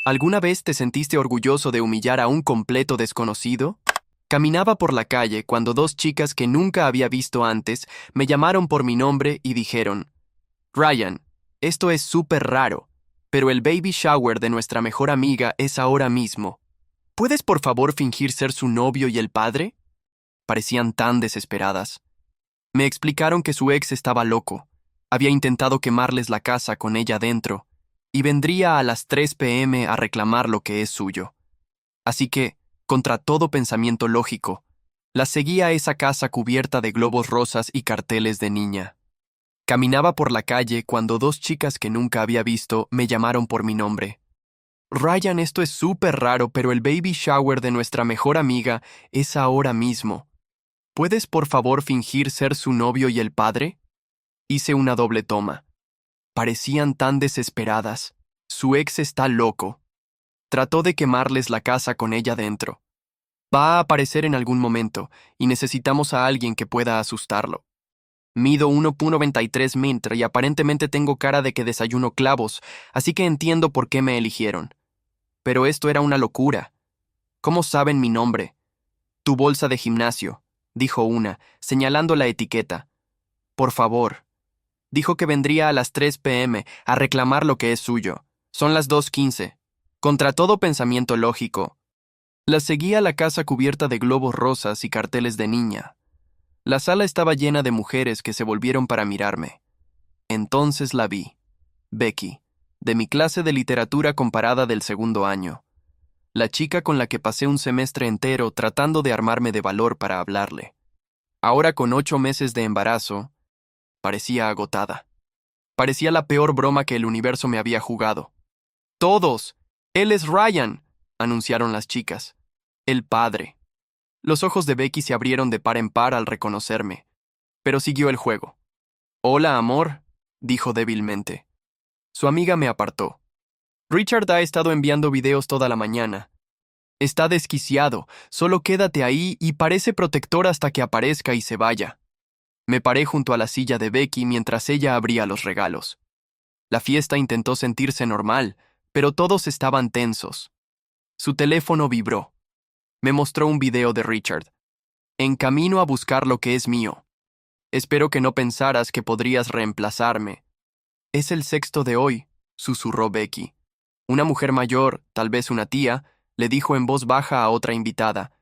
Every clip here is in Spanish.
¿Alguna vez te sentiste orgulloso de humillar a un completo desconocido? Caminaba por la calle cuando dos chicas que nunca había visto antes me llamaron por mi nombre y dijeron, Ryan, esto es súper raro, pero el baby shower de nuestra mejor amiga es ahora mismo. ¿Puedes por favor fingir ser su novio y el padre? Parecían tan desesperadas. Me explicaron que su ex estaba loco. Había intentado quemarles la casa con ella dentro y vendría a las 3 p.m. a reclamar lo que es suyo. Así que, contra todo pensamiento lógico, la seguí a esa casa cubierta de globos rosas y carteles de niña. Caminaba por la calle cuando dos chicas que nunca había visto me llamaron por mi nombre. Ryan, esto es súper raro, pero el baby shower de nuestra mejor amiga es ahora mismo. ¿Puedes por favor fingir ser su novio y el padre? Hice una doble toma. Parecían tan desesperadas. Su ex está loco. Trató de quemarles la casa con ella dentro. Va a aparecer en algún momento, y necesitamos a alguien que pueda asustarlo. Mido 1,93 y aparentemente tengo cara de que desayuno clavos, así que entiendo por qué me eligieron. Pero esto era una locura. ¿Cómo saben mi nombre? Tu bolsa de gimnasio, dijo una, señalando la etiqueta. Por favor. Dijo que vendría a las 3 p.m. a reclamar lo que es suyo. Son las 2:15. Contra todo pensamiento lógico. La seguí a la casa cubierta de globos rosas y carteles de niña. La sala estaba llena de mujeres que se volvieron para mirarme. Entonces la vi. Becky, de mi clase de literatura comparada del segundo año. La chica con la que pasé un semestre entero tratando de armarme de valor para hablarle. Ahora con 8 meses de embarazo, parecía agotada. Parecía la peor broma que el universo me había jugado. ¡Todos! ¡Él es Ryan!, anunciaron las chicas. El padre. Los ojos de Becky se abrieron de par en par al reconocerme, pero siguió el juego. Hola, amor, dijo débilmente. Su amiga me apartó. Richard ha estado enviando videos toda la mañana. Está desquiciado, solo quédate ahí y parece protector hasta que aparezca y se vaya. Me paré junto a la silla de Becky mientras ella abría los regalos. La fiesta intentó sentirse normal, pero todos estaban tensos. Su teléfono vibró. Me mostró un video de Richard. En camino a buscar lo que es mío. Espero que no pensaras que podrías reemplazarme. Es el sexto de hoy, susurró Becky. Una mujer mayor, tal vez una tía, le dijo en voz baja a otra invitada.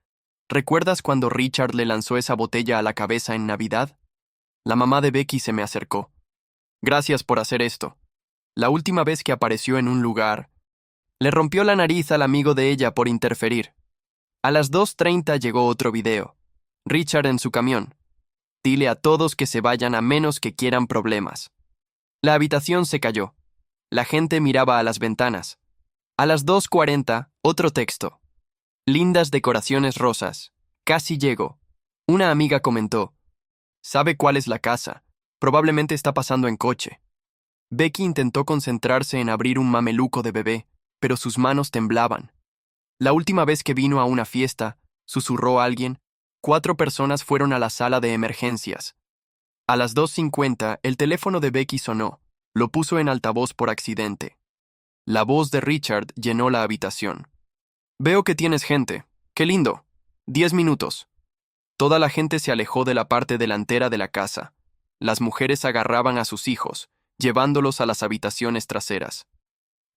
¿Recuerdas cuando Richard le lanzó esa botella a la cabeza en Navidad? La mamá de Becky se me acercó. Gracias por hacer esto. La última vez que apareció en un lugar, le rompió la nariz al amigo de ella por interferir. A las 2:30 llegó otro video. Richard en su camión. Dile a todos que se vayan a menos que quieran problemas. La habitación se cayó. La gente miraba a las ventanas. A las 2:40, otro texto. Lindas decoraciones rosas. Casi llego. Una amiga comentó. Sabe cuál es la casa. Probablemente está pasando en coche. Becky intentó concentrarse en abrir un mameluco de bebé, pero sus manos temblaban. La última vez que vino a una fiesta, susurró alguien, 4 personas fueron a la sala de emergencias. A las 2:50, el teléfono de Becky sonó. Lo puso en altavoz por accidente. La voz de Richard llenó la habitación. Veo que tienes gente. ¡Qué lindo! 10 minutos. Toda la gente se alejó de la parte delantera de la casa. Las mujeres agarraban a sus hijos, llevándolos a las habitaciones traseras.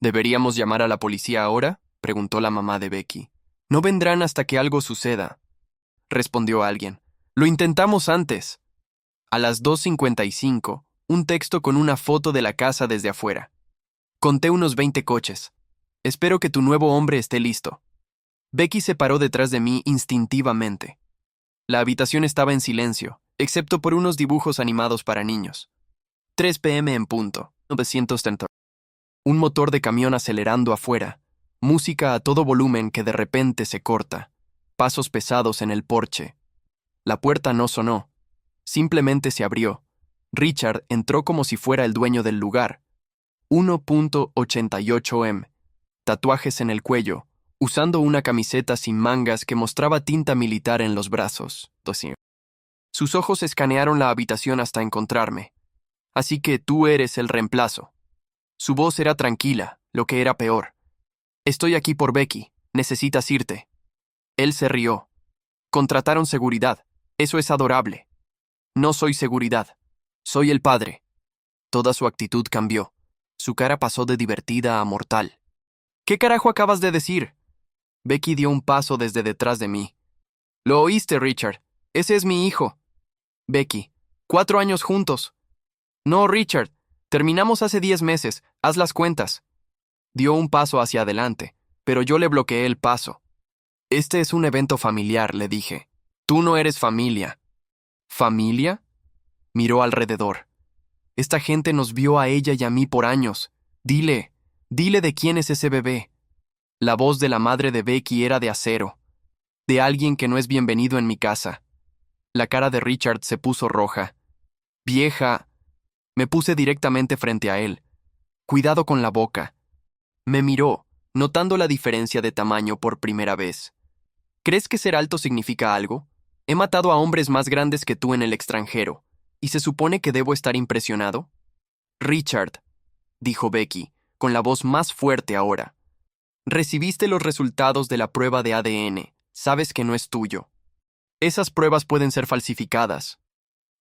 ¿Deberíamos llamar a la policía ahora?, preguntó la mamá de Becky. No vendrán hasta que algo suceda, respondió alguien. Lo intentamos antes. A las 2:55, un texto con una foto de la casa desde afuera. Conté unos 20 coches. Espero que tu nuevo hombre esté listo. Becky se paró detrás de mí instintivamente. La habitación estaba en silencio, excepto por unos dibujos animados para niños. 3 p.m. en punto, 930. Un motor de camión acelerando afuera. Música a todo volumen que de repente se corta. Pasos pesados en el porche. La puerta no sonó. Simplemente se abrió. Richard entró como si fuera el dueño del lugar. 1,88 m. Tatuajes en el cuello, usando una camiseta sin mangas que mostraba tinta militar en los brazos. Sus ojos escanearon la habitación hasta encontrarme. Así que tú eres el reemplazo. Su voz era tranquila, lo que era peor. Estoy aquí por Becky. Necesitas irte. Él se rió. Contrataron seguridad. Eso es adorable. No soy seguridad. Soy el padre. Toda su actitud cambió. Su cara pasó de divertida a mortal. ¿Qué carajo acabas de decir? Becky dio un paso desde detrás de mí. ¿Lo oíste, Richard? Ese es mi hijo. Becky, 4 años juntos. No, Richard. Terminamos hace 10 meses. Haz las cuentas. Dio un paso hacia adelante, pero yo le bloqueé el paso. Este es un evento familiar, le dije. Tú no eres familia. ¿Familia? Miró alrededor. Esta gente nos vio a ella y a mí por años. Dile de quién es ese bebé. La voz de la madre de Becky era de acero. De alguien que no es bienvenido en mi casa. La cara de Richard se puso roja. Vieja. Me puse directamente frente a él. Cuidado con la boca. Me miró, notando la diferencia de tamaño por primera vez. ¿Crees que ser alto significa algo? He matado a hombres más grandes que tú en el extranjero, ¿y se supone que debo estar impresionado? Richard, dijo Becky, con la voz más fuerte ahora. Recibiste los resultados de la prueba de ADN. Sabes que no es tuyo. Esas pruebas pueden ser falsificadas.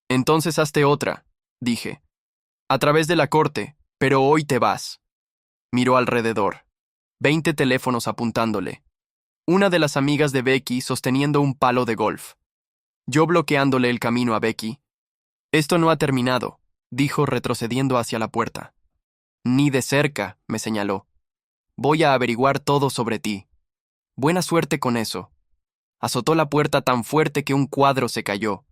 Entonces hazte otra, dije. A través de la corte, pero hoy te vas. Miró alrededor. 20 teléfonos apuntándole. Una de las amigas de Becky sosteniendo un palo de golf. Yo bloqueándole el camino a Becky. Esto no ha terminado, dijo retrocediendo hacia la puerta. Ni de cerca, me señaló. Voy a averiguar todo sobre ti. Buena suerte con eso. Azotó la puerta tan fuerte que un cuadro se cayó.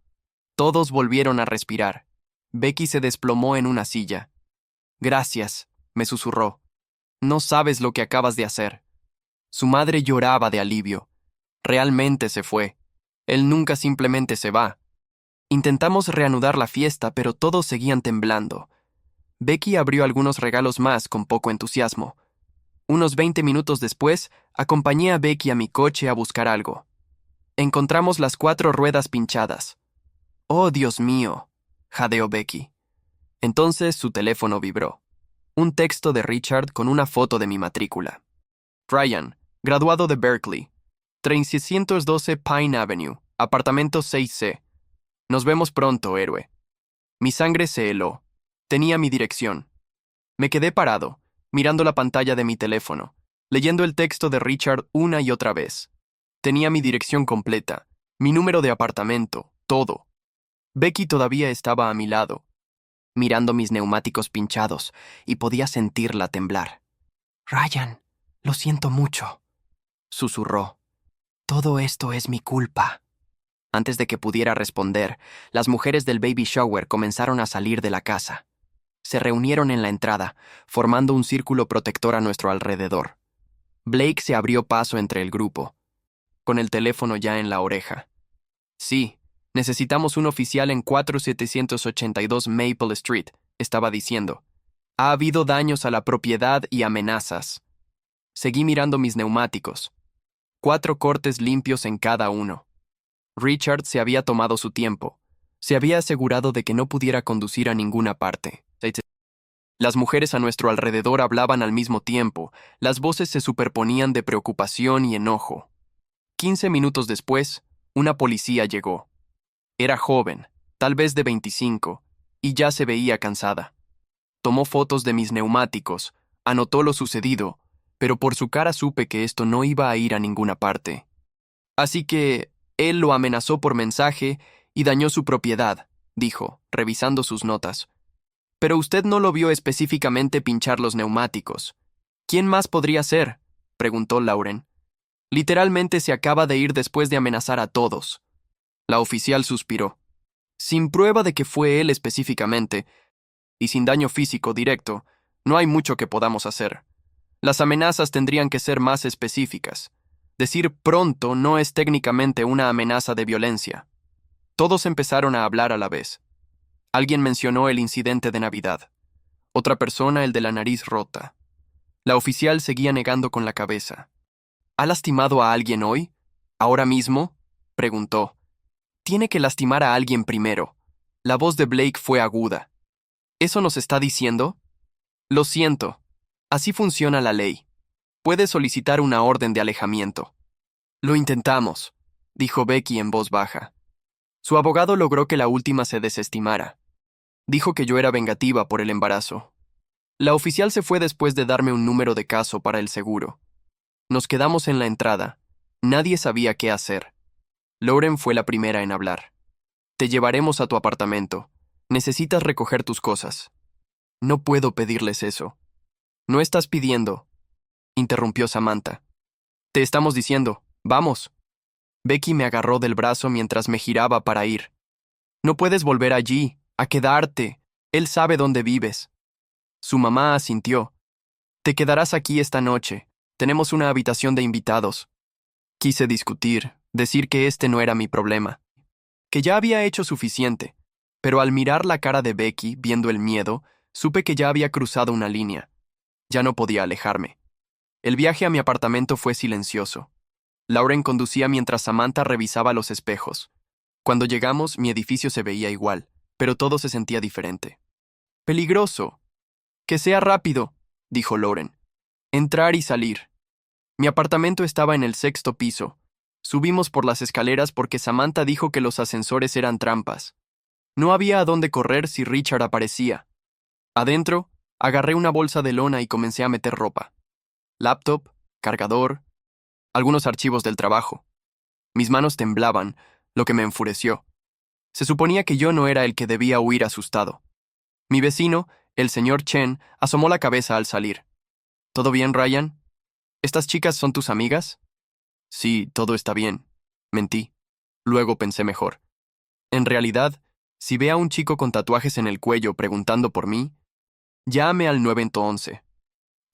Todos volvieron a respirar. Becky se desplomó en una silla. Gracias, me susurró. No sabes lo que acabas de hacer. Su madre lloraba de alivio. Realmente se fue. Él nunca simplemente se va. Intentamos reanudar la fiesta, pero todos seguían temblando. Becky abrió algunos regalos más con poco entusiasmo. Unos 20 minutos después, acompañé a Becky a mi coche a buscar algo. Encontramos las 4 ruedas pinchadas. «Oh, Dios mío», jadeó Becky. Entonces su teléfono vibró. Un texto de Richard con una foto de mi matrícula. Ryan, graduado de Berkeley. 312 Pine Avenue, apartamento 6C. Nos vemos pronto, héroe. Mi sangre se heló. Tenía mi dirección. Me quedé parado, mirando la pantalla de mi teléfono, leyendo el texto de Richard una y otra vez. Tenía mi dirección completa, mi número de apartamento, todo. Becky todavía estaba a mi lado, mirando mis neumáticos pinchados, y podía sentirla temblar. «Ryan, lo siento mucho», susurró. «Todo esto es mi culpa». Antes de que pudiera responder, las mujeres del baby shower comenzaron a salir de la casa. Se reunieron en la entrada, formando un círculo protector a nuestro alrededor. Blake se abrió paso entre el grupo, con el teléfono ya en la oreja. «Sí, necesitamos un oficial en 4782 Maple Street», estaba diciendo. «Ha habido daños a la propiedad y amenazas». Seguí mirando mis neumáticos. 4 cortes limpios en cada uno. Richard se había tomado su tiempo. Se había asegurado de que no pudiera conducir a ninguna parte. Las mujeres a nuestro alrededor hablaban al mismo tiempo. Las voces se superponían de preocupación y enojo. 15 minutos después, una policía llegó. Era joven, tal vez de 25, y ya se veía cansada. Tomó fotos de mis neumáticos, anotó lo sucedido, pero por su cara supe que esto no iba a ir a ninguna parte. Así que él lo amenazó por mensaje y dañó su propiedad, dijo, revisando sus notas. Pero usted no lo vio específicamente pinchar los neumáticos. ¿Quién más podría ser?, preguntó Lauren. Literalmente se acaba de ir después de amenazar a todos. La oficial suspiró. Sin prueba de que fue él específicamente, y sin daño físico directo, no hay mucho que podamos hacer. Las amenazas tendrían que ser más específicas. Decir pronto no es técnicamente una amenaza de violencia. Todos empezaron a hablar a la vez. Alguien mencionó el incidente de Navidad. Otra persona el de la nariz rota. La oficial seguía negando con la cabeza. ¿Ha lastimado a alguien hoy? ¿Ahora mismo?, preguntó. Tiene que lastimar a alguien primero. La voz de Blake fue aguda. ¿Eso nos está diciendo? Lo siento. Así funciona la ley. Puedes solicitar una orden de alejamiento. Lo intentamos, dijo Becky en voz baja. Su abogado logró que la última se desestimara. Dijo que yo era vengativa por el embarazo. La oficial se fue después de darme un número de caso para el seguro. Nos quedamos en la entrada. Nadie sabía qué hacer. Lauren fue la primera en hablar. Te llevaremos a tu apartamento. Necesitas recoger tus cosas. No puedo pedirles eso. No estás pidiendo, interrumpió Samantha. Te estamos diciendo, vamos. Becky me agarró del brazo mientras me giraba para ir. No puedes volver allí, a quedarte. Él sabe dónde vives. Su mamá asintió. Te quedarás aquí esta noche. Tenemos una habitación de invitados. Quise discutir, decir que este no era mi problema, que ya había hecho suficiente, pero al mirar la cara de Becky, viendo el miedo, supe que ya había cruzado una línea. Ya no podía alejarme. El viaje a mi apartamento fue silencioso. Lauren conducía mientras Samantha revisaba los espejos. Cuando llegamos, mi edificio se veía igual, pero todo se sentía diferente. Peligroso. Que sea rápido, dijo Lauren. Entrar y salir. Mi apartamento estaba en el 6º piso. Subimos por las escaleras porque Samantha dijo que los ascensores eran trampas. No había a dónde correr si Richard aparecía. Adentro, agarré una bolsa de lona y comencé a meter ropa. Laptop, cargador, algunos archivos del trabajo. Mis manos temblaban, lo que me enfureció. Se suponía que yo no era el que debía huir asustado. Mi vecino, el señor Chen, asomó la cabeza al salir. ¿Todo bien, Ryan? ¿Estas chicas son tus amigas? Sí, todo está bien. Mentí. Luego pensé mejor. En realidad, si ve a un chico con tatuajes en el cuello preguntando por mí, llame al 911.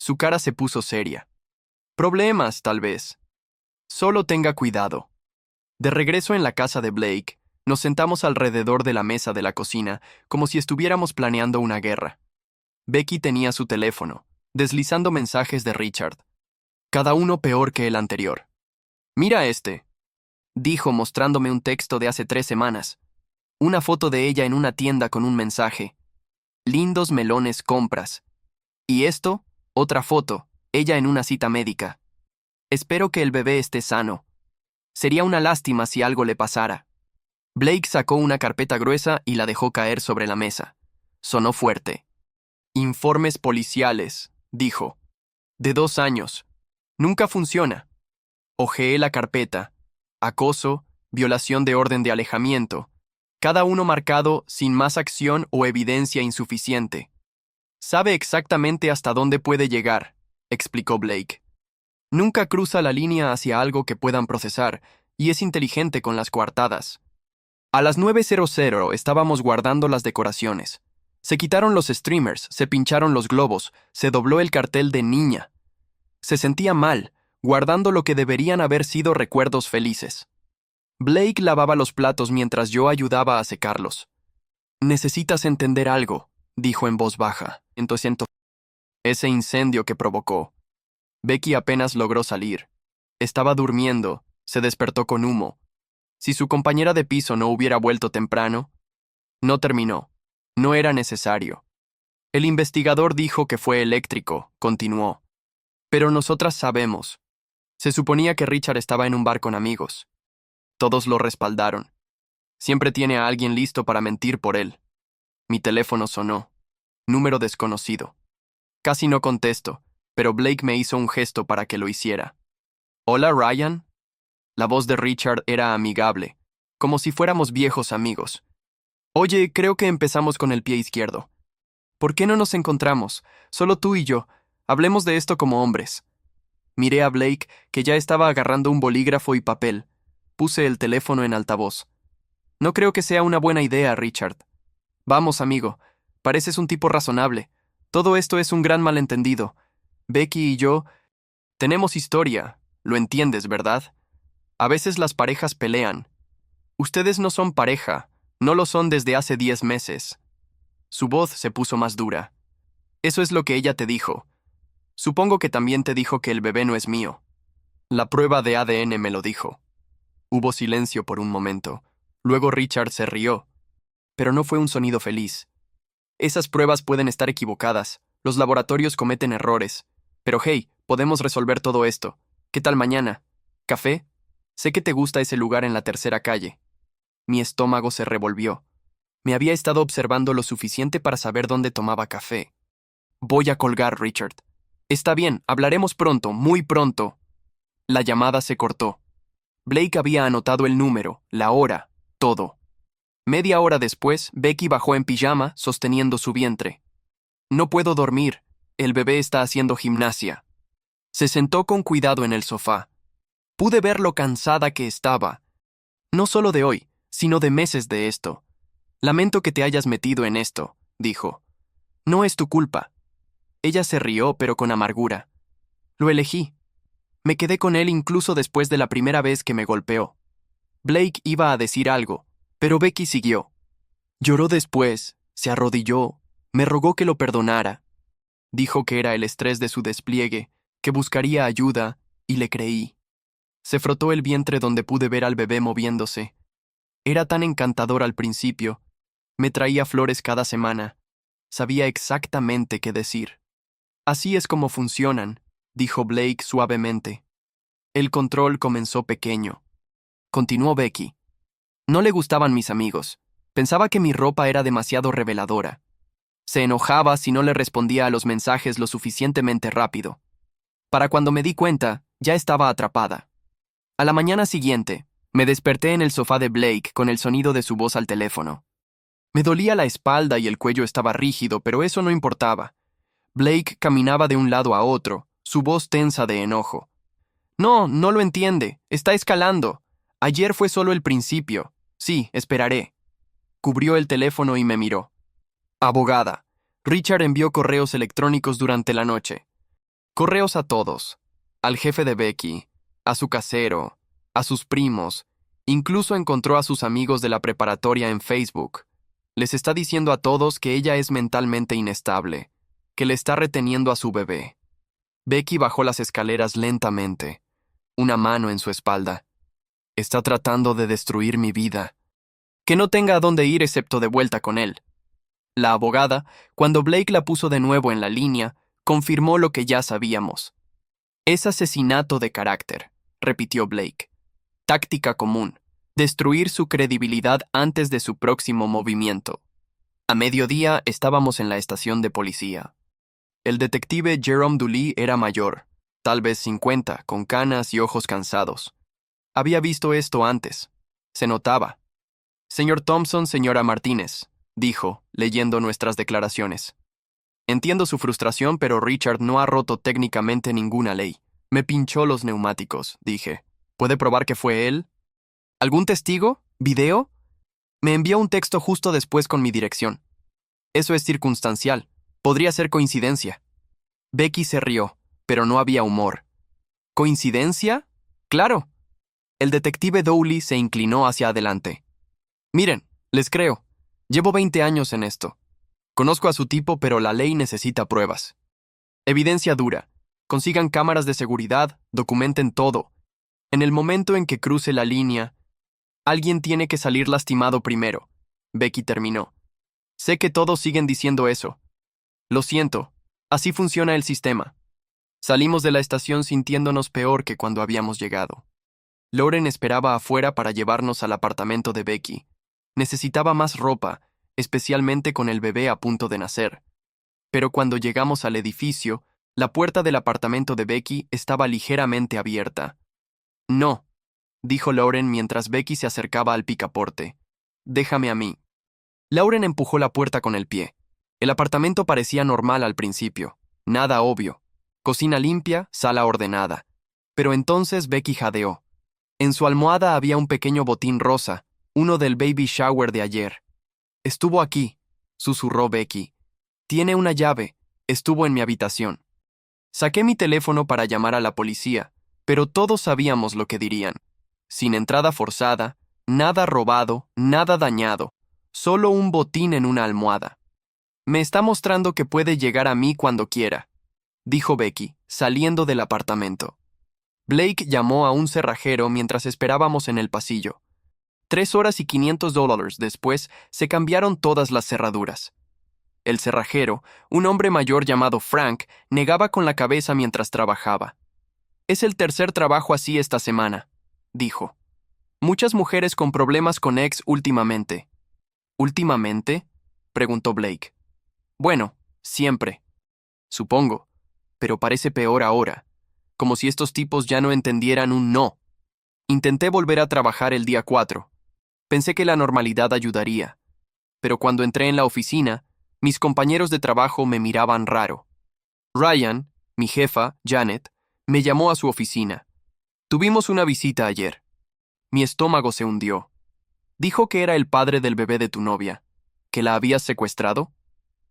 Su cara se puso seria. Problemas, tal vez. Solo tenga cuidado. De regreso en la casa de Blake, nos sentamos alrededor de la mesa de la cocina, como si estuviéramos planeando una guerra. Becky tenía su teléfono, deslizando mensajes de Richard. Cada uno peor que el anterior. Mira este, dijo mostrándome un texto de hace 3 semanas. Una foto de ella en una tienda con un mensaje. Lindos melones compras. Y esto, otra foto, ella en una cita médica. Espero que el bebé esté sano. Sería una lástima si algo le pasara. Blake sacó una carpeta gruesa y la dejó caer sobre la mesa. Sonó fuerte. Informes policiales, dijo. De 2 años. Nunca funciona. Hojeé la carpeta. Acoso, violación de orden de alejamiento. Cada uno marcado sin más acción o evidencia insuficiente. Sabe exactamente hasta dónde puede llegar, explicó Blake. Nunca cruza la línea hacia algo que puedan procesar, y es inteligente con las coartadas. A las 9:00 estábamos guardando las decoraciones. Se quitaron los streamers, se pincharon los globos, se dobló el cartel de niña. Se sentía mal, guardando lo que deberían haber sido recuerdos felices. Blake lavaba los platos mientras yo ayudaba a secarlos. Necesitas entender algo, dijo en voz baja. Entonces, ese incendio que provocó. Becky apenas logró salir. Estaba durmiendo, se despertó con humo. Si su compañera de piso no hubiera vuelto temprano, no terminó. No era necesario. El investigador dijo que fue eléctrico, continuó. Pero nosotras sabemos. Se suponía que Richard estaba en un bar con amigos. Todos lo respaldaron. Siempre tiene a alguien listo para mentir por él. Mi teléfono sonó. Número desconocido. Casi no contesto, pero Blake me hizo un gesto para que lo hiciera. ¿Hola, Ryan? La voz de Richard era amigable, como si fuéramos viejos amigos. Oye, creo que empezamos con el pie izquierdo. ¿Por qué no nos encontramos? Solo tú y yo. Hablemos de esto como hombres. Miré a Blake, que ya estaba agarrando un bolígrafo y papel. Puse el teléfono en altavoz. No creo que sea una buena idea, Richard. Vamos, amigo. Pareces un tipo razonable. Todo esto es un gran malentendido. Becky y yo tenemos historia. Lo entiendes, ¿verdad? A veces las parejas pelean. Ustedes no son pareja. No lo son desde hace 10 meses. Su voz se puso más dura. Eso es lo que ella te dijo. Supongo que también te dijo que el bebé no es mío. La prueba de ADN me lo dijo. Hubo silencio por un momento. Luego Richard se rió. Pero no fue un sonido feliz. Esas pruebas pueden estar equivocadas. Los laboratorios cometen errores. Pero hey, Podemos resolver todo esto. ¿Qué tal mañana? ¿Café? Sé que te gusta ese lugar en la tercera calle. Mi estómago se revolvió. Me había estado observando lo suficiente para saber dónde tomaba café. Voy a colgar, Richard. Está bien, hablaremos pronto, muy pronto. La llamada se cortó. Blake había anotado el número, la hora, todo. Media hora después, Becky bajó en pijama, sosteniendo su vientre. No puedo dormir. El bebé está haciendo gimnasia. Se sentó con cuidado en el sofá. Pude ver lo cansada que estaba. No solo de hoy, sino de meses de esto. Lamento que te hayas metido en esto, dijo. No es tu culpa. Ella se rió, pero con amargura. Lo elegí. Me quedé con él incluso después de la primera vez que me golpeó. Blake iba a decir algo, pero Becky siguió. Lloró después, se arrodilló, me rogó que lo perdonara. Dijo que era el estrés de su despliegue, que buscaría ayuda, y le creí. Se frotó el vientre donde pude ver al bebé moviéndose. Era tan encantador al principio. Me traía flores cada semana. Sabía exactamente qué decir. Así es como funcionan, dijo Blake suavemente. El control comenzó pequeño. Continuó Becky. No le gustaban mis amigos. Pensaba que mi ropa era demasiado reveladora. Se enojaba si no le respondía a los mensajes lo suficientemente rápido. Para cuando me di cuenta, ya estaba atrapada. A la mañana siguiente, me desperté en el sofá de Blake con el sonido de su voz al teléfono. Me dolía la espalda y el cuello estaba rígido, pero eso no importaba. Blake caminaba de un lado a otro, su voz tensa de enojo. No, no lo entiende. Está escalando. Ayer fue solo el principio. Sí, esperaré. Cubrió el teléfono y me miró. Abogada. Richard envió correos electrónicos durante la noche. Correos a todos. Al jefe de Becky, a su casero, a sus primos. Incluso encontró a sus amigos de la preparatoria en Facebook. Les está diciendo a todos que ella es mentalmente inestable, que le está reteniendo a su bebé. Becky bajó las escaleras lentamente, una mano en su espalda. Está tratando de destruir mi vida. Que no tenga a dónde ir excepto de vuelta con él. La abogada, cuando Blake la puso de nuevo en la línea, confirmó lo que ya sabíamos. Es asesinato de carácter, repitió Blake. Táctica común. Destruir su credibilidad antes de su próximo movimiento. A mediodía estábamos en la estación de policía. El detective Jerome Dooley era mayor, tal vez 50, con canas y ojos cansados. Había visto esto antes. Se notaba. Señor Thompson, señora Martínez, dijo, leyendo nuestras declaraciones. Entiendo su frustración, pero Richard no ha roto técnicamente ninguna ley. Me pinchó los neumáticos, dije. ¿Puede probar que fue él? ¿Algún testigo? ¿Video? Me envió un texto justo después con mi dirección. Eso es circunstancial. Podría ser coincidencia. Becky se rió, pero no había humor. ¿Coincidencia? Claro. El detective Dooley se inclinó hacia adelante. Miren, les creo. Llevo 20 años en esto. Conozco a su tipo, pero la ley necesita pruebas. Evidencia dura. Consigan cámaras de seguridad, documenten todo. En el momento en que cruce la línea, alguien tiene que salir lastimado primero. Becky terminó. Sé que todos siguen diciendo eso. Lo siento, así funciona el sistema. Salimos de la estación sintiéndonos peor que cuando habíamos llegado. Lauren esperaba afuera para llevarnos al apartamento de Becky. Necesitaba más ropa, especialmente con el bebé a punto de nacer. Pero cuando llegamos al edificio, la puerta del apartamento de Becky estaba ligeramente abierta. No, dijo Lauren mientras Becky se acercaba al picaporte. Déjame a mí. Lauren empujó la puerta con el pie. El apartamento parecía normal al principio, nada obvio. Cocina limpia, sala ordenada. Pero entonces Becky jadeó. En su almohada había un pequeño botín rosa, uno del baby shower de ayer. Estuvo aquí, susurró Becky. Tiene una llave, estuvo en mi habitación. Saqué mi teléfono para llamar a la policía, pero todos sabíamos lo que dirían. Sin entrada forzada, nada robado, nada dañado, solo un botín en una almohada. Me está mostrando que puede llegar a mí cuando quiera, dijo Becky, saliendo del apartamento. Blake llamó a un cerrajero mientras esperábamos en el pasillo. 3 horas y $500 después se cambiaron todas las cerraduras. El cerrajero, un hombre mayor llamado Frank, negaba con la cabeza mientras trabajaba. «Es el tercer trabajo así esta semana», dijo. «Muchas mujeres con problemas con ex últimamente». «¿Últimamente?», preguntó Blake. «Bueno, siempre. Supongo. Pero parece peor ahora. Como si estos tipos ya no entendieran un no». Intenté volver a trabajar el día 4. Pensé que la normalidad ayudaría. Pero cuando entré en la oficina, mis compañeros de trabajo me miraban raro. Ryan, mi jefa, Janet, me llamó a su oficina. Tuvimos una visita ayer. Mi estómago se hundió. Dijo que era el padre del bebé de tu novia. ¿Que la habías secuestrado?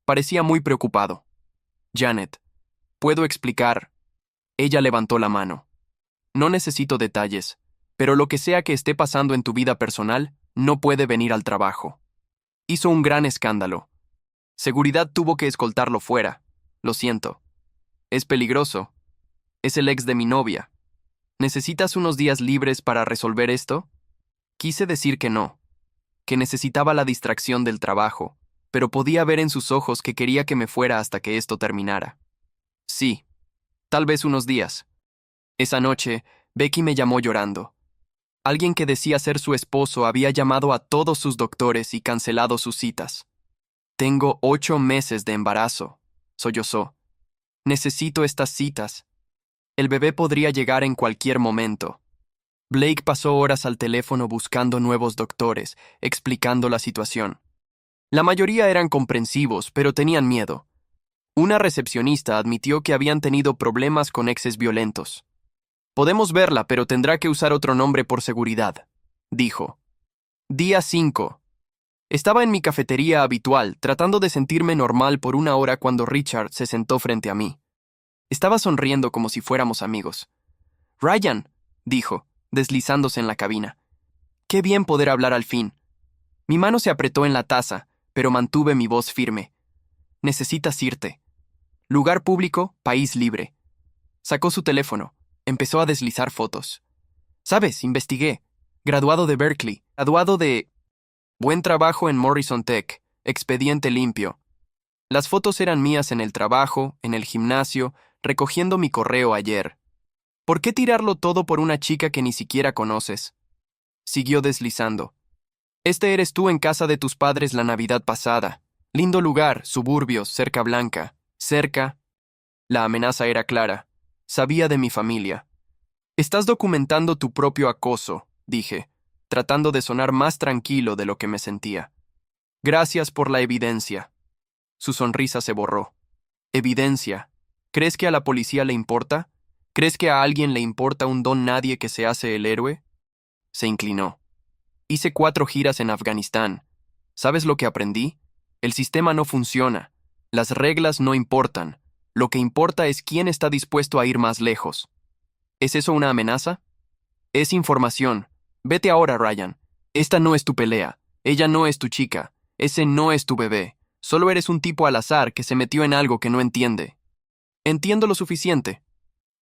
Parecía muy preocupado. Janet, ¿puedo explicar? Ella levantó la mano. No necesito detalles, pero lo que sea que esté pasando en tu vida personal no puede venir al trabajo. Hizo un gran escándalo. Seguridad tuvo que escoltarlo fuera. Lo siento. Es peligroso. Es el ex de mi novia. ¿Necesitas unos días libres para resolver esto? Quise decir que no, que necesitaba la distracción del trabajo, pero podía ver en sus ojos que quería que me fuera hasta que esto terminara. Sí, tal vez unos días. Esa noche, Becky me llamó llorando. Alguien que decía ser su esposo había llamado a todos sus doctores y cancelado sus citas. Tengo 8 meses de embarazo, sollozó. Necesito estas citas. El bebé podría llegar en cualquier momento. Blake pasó horas al teléfono buscando nuevos doctores, explicando la situación. La mayoría eran comprensivos, pero tenían miedo. Una recepcionista admitió que habían tenido problemas con exes violentos. «Podemos verla, pero tendrá que usar otro nombre por seguridad», dijo. Día 5. Estaba en mi cafetería habitual, tratando de sentirme normal por una hora cuando Richard se sentó frente a mí. Estaba sonriendo como si fuéramos amigos. «Ryan», dijo, deslizándose en la cabina. «Qué bien poder hablar al fin». Mi mano se apretó en la taza, pero mantuve mi voz firme. «Necesitas irte. Lugar público, país libre». Sacó su teléfono. Empezó a deslizar fotos. «¿Sabes? Investigué. Graduado de Berkeley. Graduado de... Buen trabajo en Morrison Tech. Expediente limpio». Las fotos eran mías en el trabajo, en el gimnasio, recogiendo mi correo ayer. ¿Por qué tirarlo todo por una chica que ni siquiera conoces? Siguió deslizando. Este eres tú en casa de tus padres la Navidad pasada. Lindo lugar, suburbios, cerca blanca. Cerca. La amenaza era clara. Sabía de mi familia. Estás documentando tu propio acoso, dije, tratando de sonar más tranquilo de lo que me sentía. Gracias por la evidencia. Su sonrisa se borró. ¿Evidencia? ¿Crees que a la policía le importa? ¿Crees que a alguien le importa un don nadie que se hace el héroe? Se inclinó. Hice 4 giras en Afganistán. ¿Sabes lo que aprendí? El sistema no funciona. Las reglas no importan. Lo que importa es quién está dispuesto a ir más lejos. ¿Es eso una amenaza? Es información. Vete ahora, Ryan. Esta no es tu pelea. Ella no es tu chica. Ese no es tu bebé. Solo eres un tipo al azar que se metió en algo que no entiende. Entiendo lo suficiente.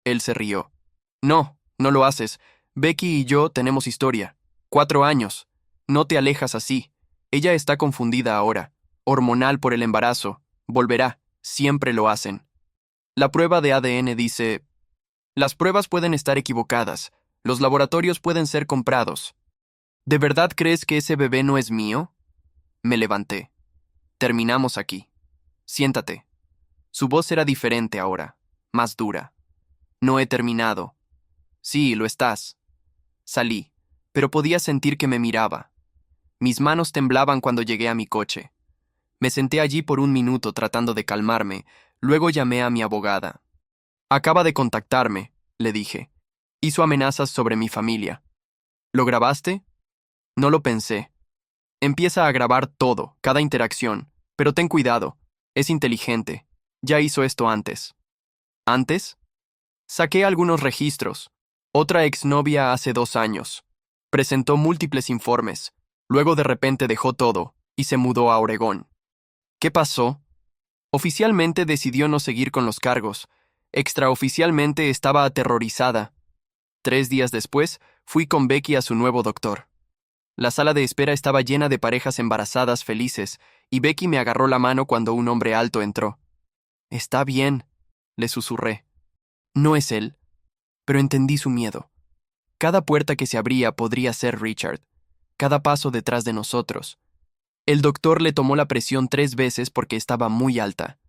Él se rió. No, no lo haces. Becky y yo tenemos historia. 4 años. No te alejas así. Ella está confundida ahora. Hormonal por el embarazo. Volverá. Siempre lo hacen. La prueba de ADN dice... Las pruebas pueden estar equivocadas. Los laboratorios pueden ser comprados. ¿De verdad crees que ese bebé no es mío? Me levanté. Terminamos aquí. Siéntate. Su voz era diferente ahora, más dura. No he terminado. Sí, lo estás. Salí, pero podía sentir que me miraba. Mis manos temblaban cuando llegué a mi coche. Me senté allí por un minuto tratando de calmarme, luego llamé a mi abogada. Acaba de contactarme, le dije. Hizo amenazas sobre mi familia. ¿Lo grabaste? No lo pensé. Empieza a grabar todo, cada interacción, pero ten cuidado. Es inteligente. Ya hizo esto antes. ¿Antes? Saqué algunos registros. Otra exnovia hace 2 años. Presentó múltiples informes. Luego de repente dejó todo y se mudó a Oregón. ¿Qué pasó? Oficialmente decidió no seguir con los cargos. Extraoficialmente estaba aterrorizada. 3 días después, fui con Becky a su nuevo doctor. La sala de espera estaba llena de parejas embarazadas felices y Becky me agarró la mano cuando un hombre alto entró. «Está bien», le susurré. «No es él», pero entendí su miedo. Cada puerta que se abría podría ser Richard, cada paso detrás de nosotros. El doctor le tomó la presión 3 veces porque estaba muy alta.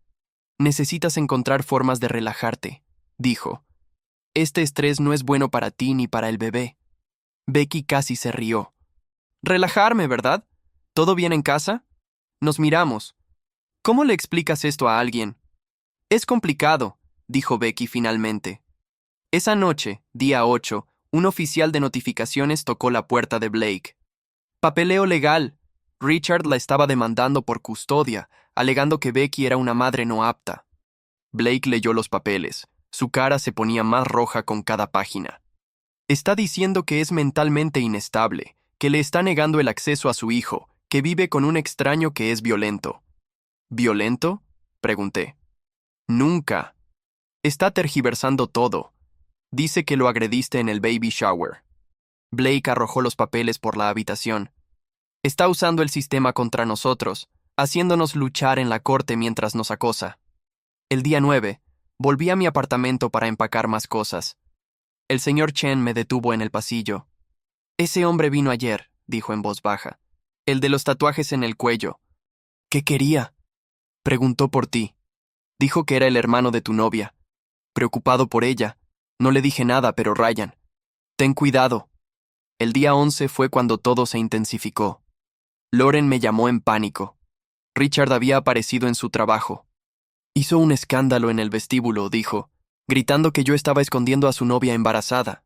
«Necesitas encontrar formas de relajarte», dijo. «Este estrés no es bueno para ti ni para el bebé». Becky casi se rió. «Relajarme, ¿verdad? ¿Todo bien en casa?» Nos miramos. «¿Cómo le explicas esto a alguien?» «Es complicado», dijo Becky finalmente. Esa noche, día 8, un oficial de notificaciones tocó la puerta de Blake. «Papeleo legal». Richard la estaba demandando por custodia, alegando que Becky era una madre no apta. Blake leyó los papeles. Su cara se ponía más roja con cada página. «Está diciendo que es mentalmente inestable, que le está negando el acceso a su hijo, que vive con un extraño que es violento». «¿Violento?», pregunté. «Nunca. Está tergiversando todo. Dice que lo agrediste en el baby shower». Blake arrojó los papeles por la habitación. «Está usando el sistema contra nosotros, haciéndonos luchar en la corte mientras nos acosa». El día 9, volví a mi apartamento para empacar más cosas. El señor Chen me detuvo en el pasillo. «Ese hombre vino ayer», dijo en voz baja. «El de los tatuajes en el cuello». «¿Qué quería?». «Preguntó por ti. Dijo que era el hermano de tu novia. Preocupado por ella. No le dije nada, pero Ryan. Ten cuidado». El día 11 fue cuando todo se intensificó. Lauren me llamó en pánico. Richard había aparecido en su trabajo. «Hizo un escándalo en el vestíbulo», dijo, gritando que yo estaba escondiendo a su novia embarazada.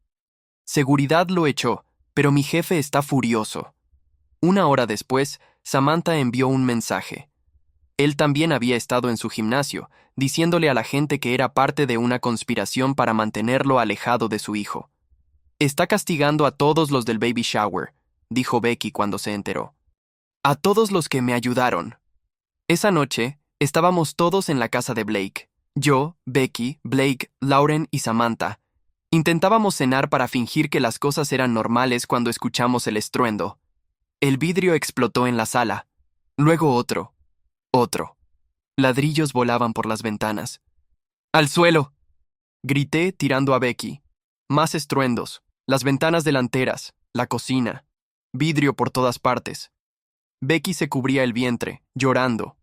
Seguridad lo echó, pero mi jefe está furioso. 1 hora después, Samantha envió un mensaje. Él también había estado en su gimnasio, diciéndole a la gente que era parte de una conspiración para mantenerlo alejado de su hijo. «Está castigando a todos los del baby shower», dijo Becky cuando se enteró. «A todos los que me ayudaron». Esa noche, estábamos todos en la casa de Blake. Yo, Becky, Blake, Lauren y Samantha. Intentábamos cenar para fingir que las cosas eran normales cuando escuchamos el estruendo. El vidrio explotó en la sala. Luego otro. Otro. Ladrillos volaban por las ventanas. «¡Al suelo!», grité tirando a Becky. Más estruendos. Las ventanas delanteras, la cocina. Vidrio por todas partes. Becky se cubría el vientre, llorando.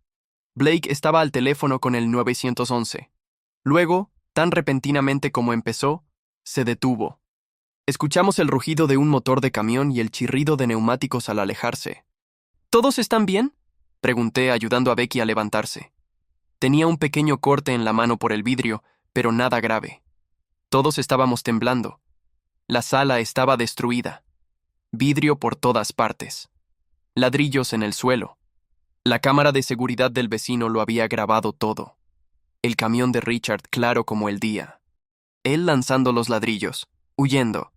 Blake estaba al teléfono con el 911. Luego, tan repentinamente como empezó, se detuvo. Escuchamos el rugido de un motor de camión y el chirrido de neumáticos al alejarse. «¿Todos están bien?», pregunté, ayudando a Becky a levantarse. Tenía un pequeño corte en la mano por el vidrio, pero nada grave. Todos estábamos temblando. La sala estaba destruida. Vidrio por todas partes. Ladrillos en el suelo. La cámara de seguridad del vecino lo había grabado todo. El camión de Richard claro como el día. Él lanzando los ladrillos, huyendo.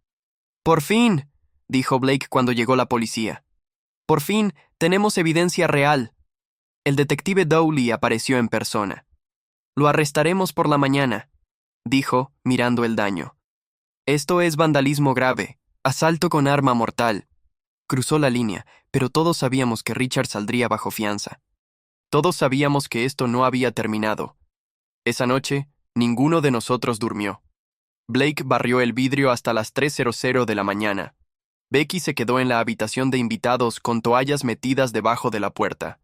«¡Por fin!», dijo Blake cuando llegó la policía. «Por fin, tenemos evidencia real». El detective Dowley apareció en persona. «Lo arrestaremos por la mañana», dijo, mirando el daño. «Esto es vandalismo grave, asalto con arma mortal». Cruzó la línea, pero todos sabíamos que Richard saldría bajo fianza. Todos sabíamos que esto no había terminado. Esa noche, ninguno de nosotros durmió. Blake barrió el vidrio hasta las 3:00 de la mañana. Becky se quedó en la habitación de invitados con toallas metidas debajo de la puerta.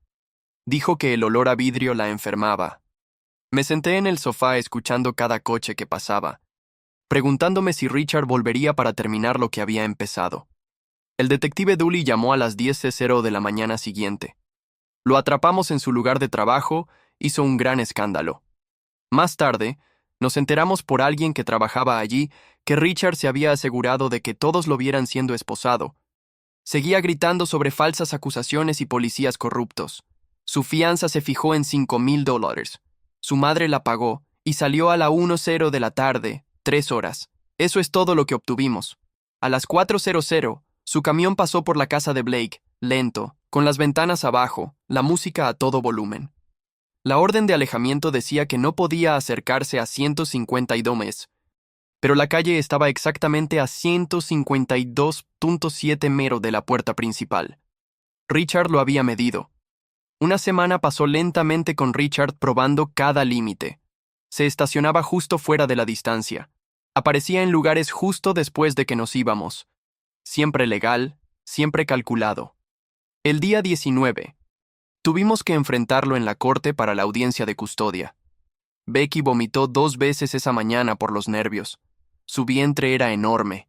Dijo que el olor a vidrio la enfermaba. Me senté en el sofá escuchando cada coche que pasaba, preguntándome si Richard volvería para terminar lo que había empezado. El detective Dooley llamó a las 10:00 de la mañana siguiente. Lo atrapamos en su lugar de trabajo, hizo un gran escándalo. Más tarde, nos enteramos por alguien que trabajaba allí que Richard se había asegurado de que todos lo vieran siendo esposado. Seguía gritando sobre falsas acusaciones y policías corruptos. Su fianza se fijó en $5,000. Su madre la pagó y salió a la 1:00 de la tarde, 3 horas. Eso es todo lo que obtuvimos. A las 4:00, su camión pasó por la casa de Blake, lento, con las ventanas abajo, la música a todo volumen. La orden de alejamiento decía que no podía acercarse a 152 pero la calle estaba exactamente a 152.7 metros de la puerta principal. Richard lo había medido. Una semana pasó lentamente con Richard probando cada límite. Se estacionaba justo fuera de la distancia. Aparecía en lugares justo después de que nos íbamos. Siempre legal, siempre calculado. El día 19. Tuvimos que enfrentarlo en la corte para la audiencia de custodia. Becky vomitó 2 veces esa mañana por los nervios. Su vientre era enorme.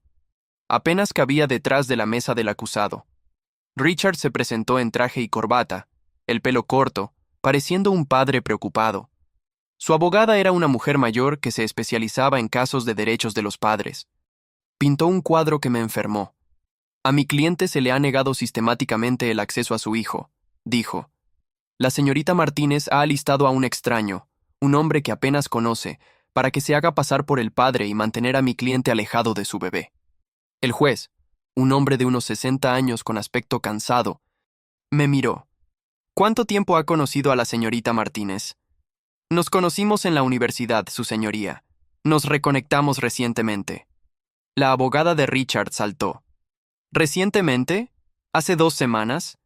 Apenas cabía detrás de la mesa del acusado. Richard se presentó en traje y corbata, el pelo corto, pareciendo un padre preocupado. Su abogada era una mujer mayor que se especializaba en casos de derechos de los padres. Pintó un cuadro que me enfermó. A mi cliente se le ha negado sistemáticamente el acceso a su hijo, dijo. La señorita Martínez ha alistado a un extraño, un hombre que apenas conoce, para que se haga pasar por el padre y mantener a mi cliente alejado de su bebé. El juez, un hombre de unos 60 años con aspecto cansado, me miró. ¿Cuánto tiempo ha conocido a la señorita Martínez? Nos conocimos en la universidad, su señoría. Nos reconectamos recientemente. La abogada de Richard saltó. ¿Recientemente? ¿Hace 2 semanas?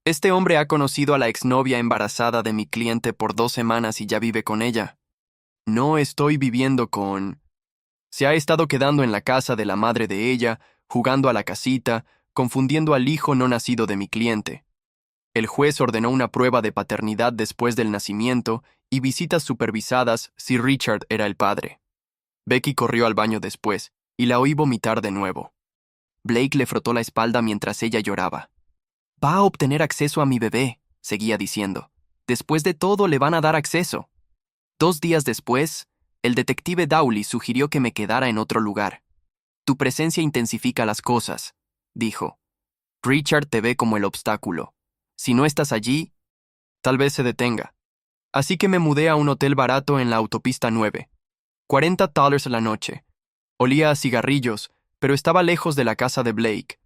Este hombre ha conocido a la exnovia embarazada de mi cliente por 2 semanas y ya vive con ella. No estoy viviendo con... Se ha estado quedando en la casa de la madre de ella, jugando a la casita, confundiendo al hijo no nacido de mi cliente. El juez ordenó una prueba de paternidad después del nacimiento y visitas supervisadas si Richard era el padre. Becky corrió al baño después y la oí vomitar de nuevo. Blake le frotó la espalda mientras ella lloraba. Va a obtener acceso a mi bebé, seguía diciendo. Después de todo le van a dar acceso. 2 días después, el detective Dowley sugirió que me quedara en otro lugar. Tu presencia intensifica las cosas, dijo. Richard te ve como el obstáculo. Si no estás allí, tal vez se detenga. Así que me mudé a un hotel barato en la autopista 9. $40 a la noche. Olía a cigarrillos, pero estaba lejos de la casa de Blake.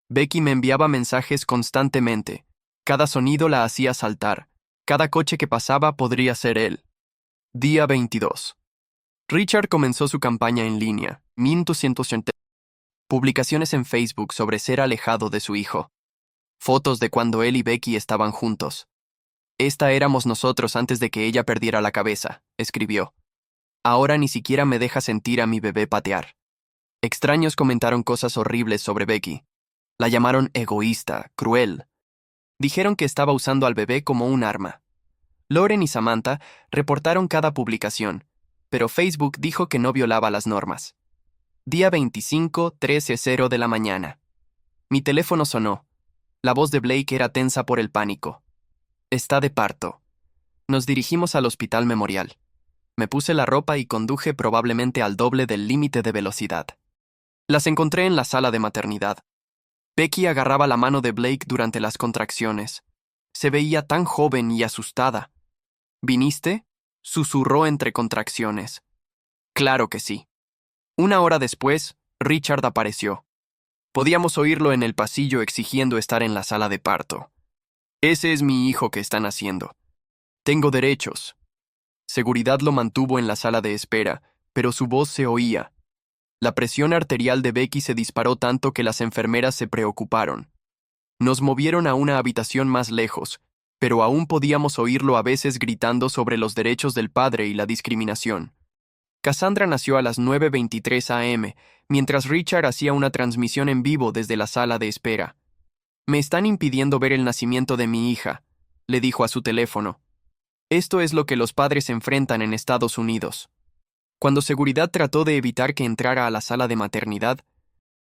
Becky me enviaba mensajes constantemente. Cada sonido la hacía saltar. Cada coche que pasaba podría ser él. Día 22. Richard comenzó su campaña en línea. 1280. Publicaciones en Facebook sobre ser alejado de su hijo. Fotos de cuando él y Becky estaban juntos. Esta éramos nosotros antes de que ella perdiera la cabeza, escribió. Ahora ni siquiera me deja sentir a mi bebé patear. Extraños comentaron cosas horribles sobre Becky. La llamaron egoísta, cruel. Dijeron que estaba usando al bebé como un arma. Lauren y Samantha reportaron cada publicación, pero Facebook dijo que no violaba las normas. Día 25, 13:00 de la mañana. Mi teléfono sonó. La voz de Blake era tensa por el pánico. Está de parto. Nos dirigimos al Hospital Memorial. Me puse la ropa y conduje probablemente al doble del límite de velocidad. Las encontré en la sala de maternidad. Becky agarraba la mano de Blake durante las contracciones. Se veía tan joven y asustada. ¿Viniste?, susurró entre contracciones. Claro que sí. 1 hora después, Richard apareció. Podíamos oírlo en el pasillo exigiendo estar en la sala de parto. Ese es mi hijo que están haciendo. Tengo derechos. Seguridad lo mantuvo en la sala de espera, pero su voz se oía. La presión arterial de Becky se disparó tanto que las enfermeras se preocuparon. Nos movieron a una habitación más lejos, pero aún podíamos oírlo a veces gritando sobre los derechos del padre y la discriminación. Cassandra nació a las 9:23 a.m., mientras Richard hacía una transmisión en vivo desde la sala de espera. Me están impidiendo ver el nacimiento de mi hija, le dijo a su teléfono. Esto es lo que los padres enfrentan en Estados Unidos. Cuando seguridad trató de evitar que entrara a la sala de maternidad,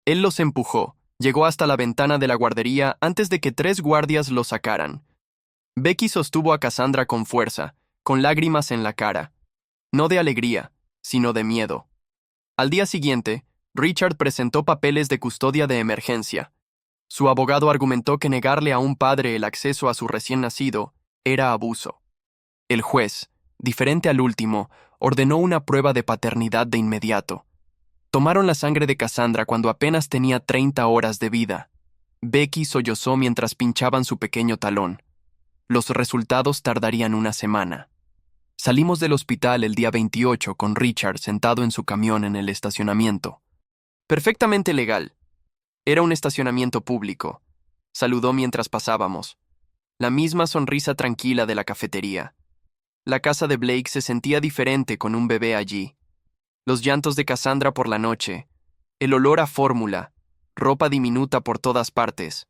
él los empujó, llegó hasta la ventana de la guardería antes de que 3 guardias lo sacaran. Becky sostuvo a Cassandra con fuerza, con lágrimas en la cara. No de alegría, sino de miedo. Al día siguiente, Richard presentó papeles de custodia de emergencia. Su abogado argumentó que negarle a un padre el acceso a su recién nacido era abuso. El juez, diferente al último, ordenó una prueba de paternidad de inmediato. Tomaron la sangre de Cassandra cuando apenas tenía 30 horas de vida. Becky sollozó mientras pinchaban su pequeño talón. Los resultados tardarían 1 semana. Salimos del hospital el día 28 con Richard sentado en su camión en el estacionamiento. Perfectamente legal. Era un estacionamiento público. Saludó mientras pasábamos. la misma sonrisa tranquila de la cafetería. La casa de Blake se sentía diferente con un bebé allí. Los llantos de Cassandra por la noche, el olor a fórmula, ropa diminuta por todas partes.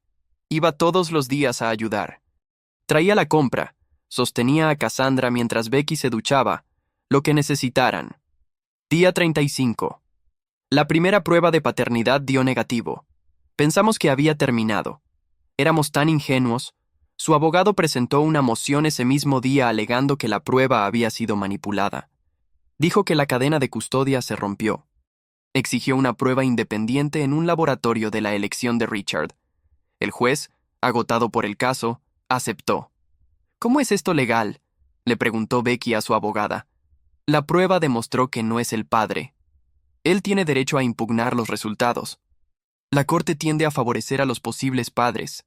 Iba todos los días a ayudar. Traía la compra, sostenía a Cassandra mientras Becky se duchaba, lo que necesitaran. Día 35. La primera prueba de paternidad dio negativo. Pensamos que había terminado. Éramos tan ingenuos. Su abogado presentó una moción ese mismo día alegando que la prueba había sido manipulada. Dijo que la cadena de custodia se rompió. Exigió una prueba independiente en un laboratorio de la elección de Richard. El juez, agotado por el caso, aceptó. ¿Cómo es esto legal?, le preguntó Becky a su abogada. La prueba demostró que no es el padre. Él tiene derecho a impugnar los resultados. La corte tiende a favorecer a los posibles padres,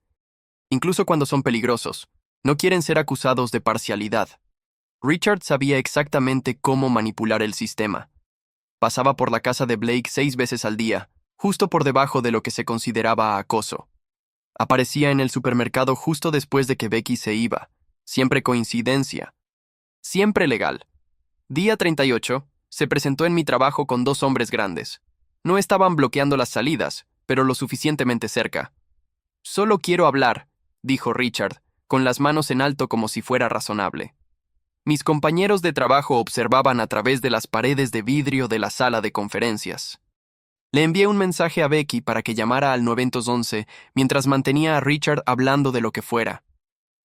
incluso cuando son peligrosos. No quieren ser acusados de parcialidad. Richard sabía exactamente cómo manipular el sistema. Pasaba por la casa de Blake 6 veces al día, justo por debajo de lo que se consideraba acoso. Aparecía en el supermercado justo después de que Becky se iba. Siempre coincidencia. Siempre legal. Día 38, se presentó en mi trabajo con 2 hombres grandes. No estaban bloqueando las salidas, pero lo suficientemente cerca. Solo quiero hablar, dijo Richard, con las manos en alto como si fuera razonable. Mis compañeros de trabajo observaban a través de las paredes de vidrio de la sala de conferencias. Le envié un mensaje a Becky para que llamara al 911 mientras mantenía a Richard hablando de lo que fuera.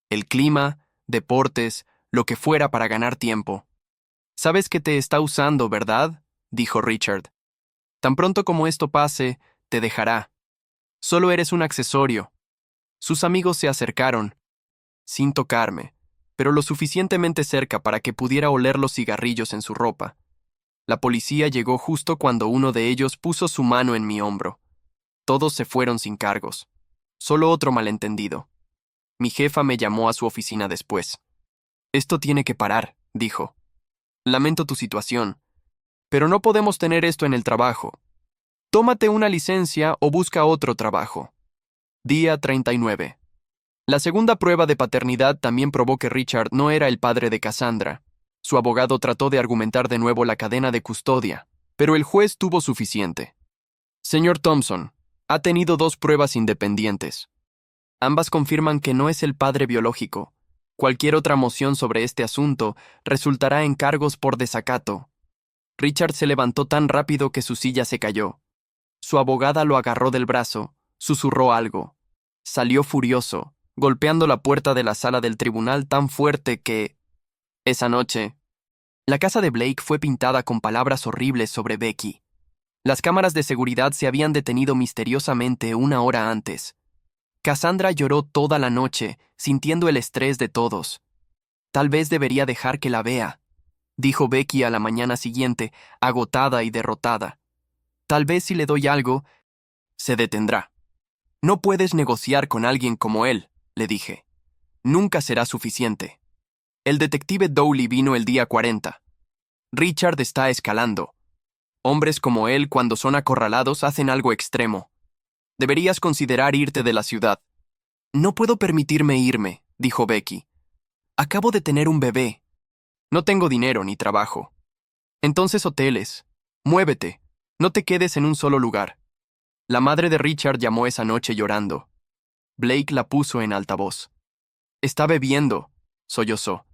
El clima, deportes, lo que fuera para ganar tiempo. «Sabes que te está usando, ¿verdad?», dijo Richard. «Tan pronto como esto pase, te dejará. Solo eres un accesorio». Sus amigos se acercaron, sin tocarme, pero lo suficientemente cerca para que pudiera oler los cigarrillos en su ropa. La policía llegó justo cuando uno de ellos puso su mano en mi hombro. Todos se fueron sin cargos. Solo otro malentendido. Mi jefa me llamó a su oficina después. «Esto tiene que parar», dijo. «Lamento tu situación, pero no podemos tener esto en el trabajo. Tómate una licencia o busca otro trabajo». Día 39. La segunda prueba de paternidad también probó que Richard no era el padre de Cassandra. Su abogado trató de argumentar de nuevo la cadena de custodia, pero el juez tuvo suficiente. «Señor Thompson, ha tenido 2 pruebas independientes. Ambas confirman que no es el padre biológico. Cualquier otra moción sobre este asunto resultará en cargos por desacato». Richard se levantó tan rápido que su silla se cayó. Su abogada lo agarró del brazo, susurró algo. Salió furioso, golpeando la puerta de la sala del tribunal tan fuerte que... Esa noche, la casa de Blake fue pintada con palabras horribles sobre Becky. Las cámaras de seguridad se habían detenido misteriosamente 1 hora antes. Cassandra lloró toda la noche, sintiendo el estrés de todos. «Tal vez debería dejar que la vea», dijo Becky a la mañana siguiente, agotada y derrotada. «Tal vez si le doy algo, se detendrá». «No puedes negociar con alguien como él», le dije. «Nunca será suficiente». El detective Dowley vino el día 40. «Richard está escalando. Hombres como él, cuando son acorralados, hacen algo extremo. Deberías considerar irte de la ciudad». «No puedo permitirme irme», dijo Becky. «Acabo de tener un bebé. No tengo dinero ni trabajo». «Entonces hoteles. Muévete. No te quedes en un solo lugar». La madre de Richard llamó esa noche llorando. Blake la puso en altavoz. «Está bebiendo», sollozó.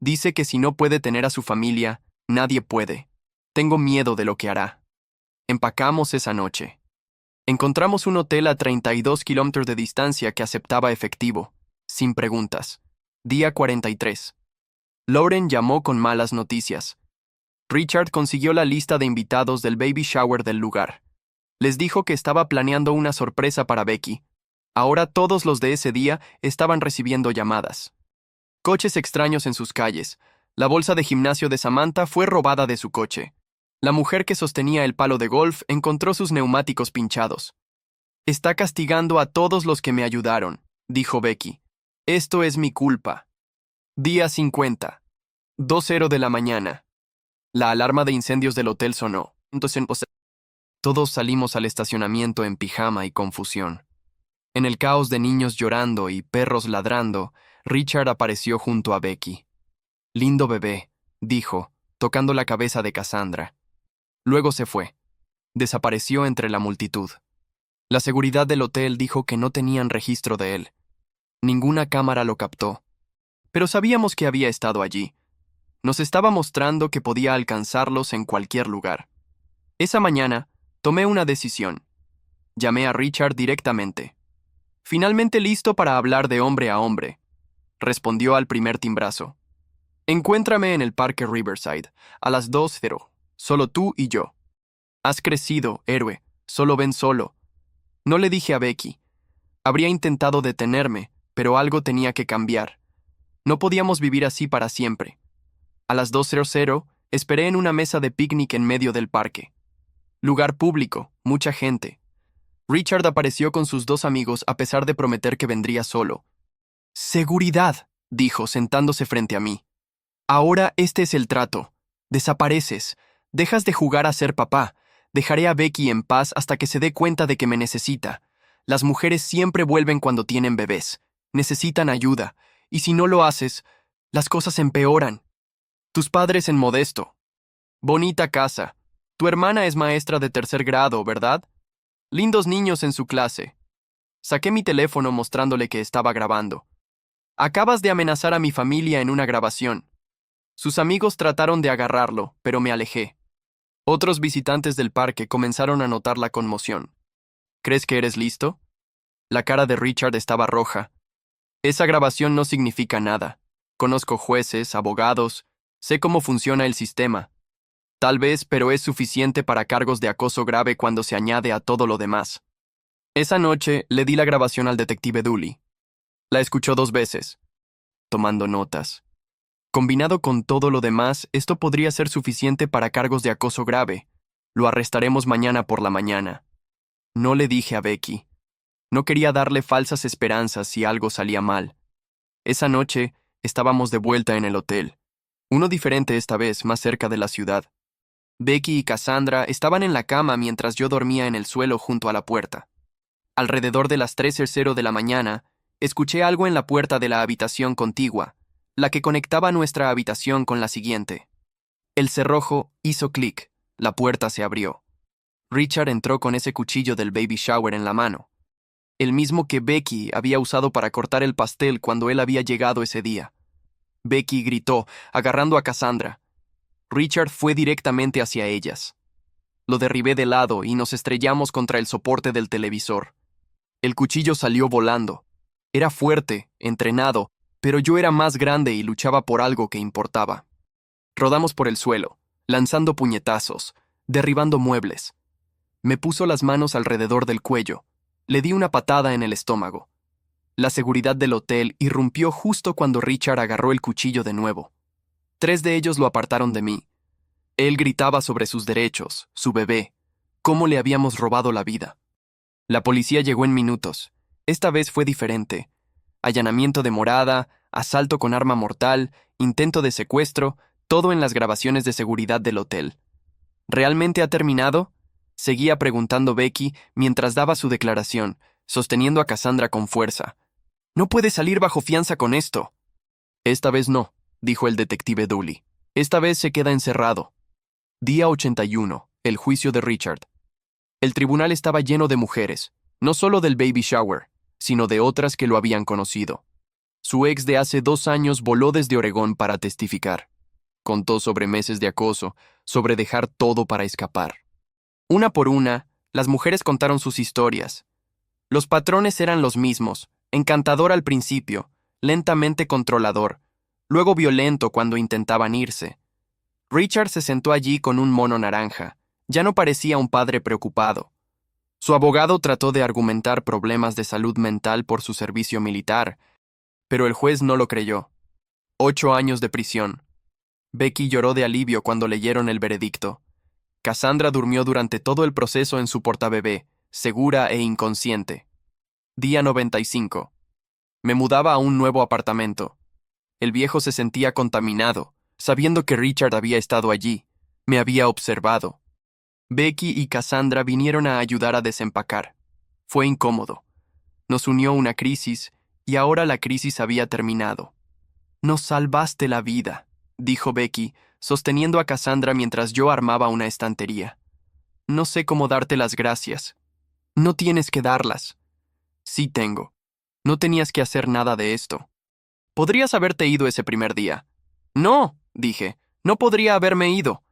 «Dice que si no puede tener a su familia, nadie puede. Tengo miedo de lo que hará». Empacamos esa noche. Encontramos un hotel a 32 kilómetros de distancia que aceptaba efectivo, sin preguntas. Día 43. Lauren llamó con malas noticias. Richard consiguió la lista de invitados del baby shower del lugar. Les dijo que estaba planeando una sorpresa para Becky. Ahora todos los de ese día estaban recibiendo llamadas. Coches extraños en sus calles. La bolsa de gimnasio de Samantha fue robada de su coche. La mujer que sostenía el palo de golf encontró sus neumáticos pinchados. «Está castigando a todos los que me ayudaron», dijo Becky. «Esto es mi culpa». Día 50. 2:00 de la mañana. La alarma de incendios del hotel sonó. Todos salimos al estacionamiento en pijama y confusión. En el caos de niños llorando y perros ladrando, Richard apareció junto a Becky. «Lindo bebé», dijo, tocando la cabeza de Cassandra. Luego se fue. Desapareció entre la multitud. La seguridad del hotel dijo que no tenían registro de él. Ninguna cámara lo captó. Pero sabíamos que había estado allí. Nos estaba mostrando que podía alcanzarlos en cualquier lugar. Esa mañana, tomé una decisión. Llamé a Richard directamente. «Finalmente listo para hablar de hombre a hombre», respondió al primer timbrazo. «Encuéntrame en el parque Riverside, a las 2:00, solo tú y yo. Has crecido, héroe, solo ven solo». No le dije a Becky. Habría intentado detenerme, pero algo tenía que cambiar. No podíamos vivir así para siempre. A las 2:00, esperé en una mesa de picnic en medio del parque. Lugar público, mucha gente. Richard apareció con sus dos amigos a pesar de prometer que vendría solo. «Seguridad», dijo, sentándose frente a mí. «Ahora este es el trato. Desapareces. Dejas de jugar a ser papá. Dejaré a Becky en paz hasta que se dé cuenta de que me necesita. Las mujeres siempre vuelven cuando tienen bebés. Necesitan ayuda. Y si no lo haces, las cosas empeoran. Tus padres en Modesto. Bonita casa. Tu hermana es maestra de 3er grado, ¿verdad? Lindos niños en su clase». Saqué mi teléfono mostrándole que estaba grabando. «Acabas de amenazar a mi familia en una grabación». Sus amigos trataron de agarrarlo, pero me alejé. Otros visitantes del parque comenzaron a notar la conmoción. «¿Crees que eres listo?» La cara de Richard estaba roja. «Esa grabación no significa nada. Conozco jueces, abogados, sé cómo funciona el sistema. Tal vez, pero es suficiente para cargos de acoso grave cuando se añade a todo lo demás». Esa noche le di la grabación al detective Dooley. La escuchó 2 veces, tomando notas. Combinado con todo lo demás, esto podría ser suficiente para cargos de acoso grave. Lo arrestaremos mañana por la mañana. No le dije a Becky. No quería darle falsas esperanzas si algo salía mal. Esa noche, estábamos de vuelta en el hotel. Uno diferente esta vez, más cerca de la ciudad. Becky y Cassandra estaban en la cama mientras yo dormía en el suelo junto a la puerta. Alrededor de las 3:00 de la mañana, escuché algo en la puerta de la habitación contigua, la que conectaba nuestra habitación con la siguiente. El cerrojo hizo clic, la puerta se abrió. Richard entró con ese cuchillo del baby shower en la mano, el mismo que Becky había usado para cortar el pastel cuando él había llegado ese día. Becky gritó, agarrando a Cassandra. Richard fue directamente hacia ellas. Lo derribé de lado y nos estrellamos contra el soporte del televisor. El cuchillo salió volando. Era fuerte, entrenado, pero yo era más grande y luchaba por algo que importaba. Rodamos por el suelo, lanzando puñetazos, derribando muebles. Me puso las manos alrededor del cuello. Le di una patada en el estómago. La seguridad del hotel irrumpió justo cuando Richard agarró el cuchillo de nuevo. 3 de ellos lo apartaron de mí. Él gritaba sobre sus derechos, su bebé, cómo le habíamos robado la vida. La policía llegó en minutos. Esta vez fue diferente. Allanamiento de morada, asalto con arma mortal, intento de secuestro, todo en las grabaciones de seguridad del hotel. ¿Realmente ha terminado?, seguía preguntando Becky mientras daba su declaración, sosteniendo a Cassandra con fuerza. «No puede salir bajo fianza con esto». «Esta vez no», dijo el detective Dooley. «Esta vez se queda encerrado». Día 81, el juicio de Richard. El tribunal estaba lleno de mujeres, no solo del baby shower, sino de otras que lo habían conocido. Su ex de hace 2 años voló desde Oregón para testificar. Contó sobre meses de acoso, sobre dejar todo para escapar. Una por una, las mujeres contaron sus historias. Los patrones eran los mismos, encantador al principio, lentamente controlador, luego violento cuando intentaban irse. Richard se sentó allí con un mono naranja. Ya no parecía un padre preocupado. Su abogado trató de argumentar problemas de salud mental por su servicio militar, pero el juez no lo creyó. 8 años de prisión. Becky lloró de alivio cuando leyeron el veredicto. Cassandra durmió durante todo el proceso en su portabebé, segura e inconsciente. Día 95. Me mudaba a un nuevo apartamento. El viejo se sentía contaminado, sabiendo que Richard había estado allí. Me había observado. Becky y Cassandra vinieron a ayudar a desempacar. Fue incómodo. Nos unió una crisis y ahora la crisis había terminado. «Nos salvaste la vida», dijo Becky, sosteniendo a Cassandra mientras yo armaba una estantería. «No sé cómo darte las gracias». «No tienes que darlas». «Sí tengo. No tenías que hacer nada de esto. Podrías haberte ido ese primer día». «No», dije, «no podría haberme ido».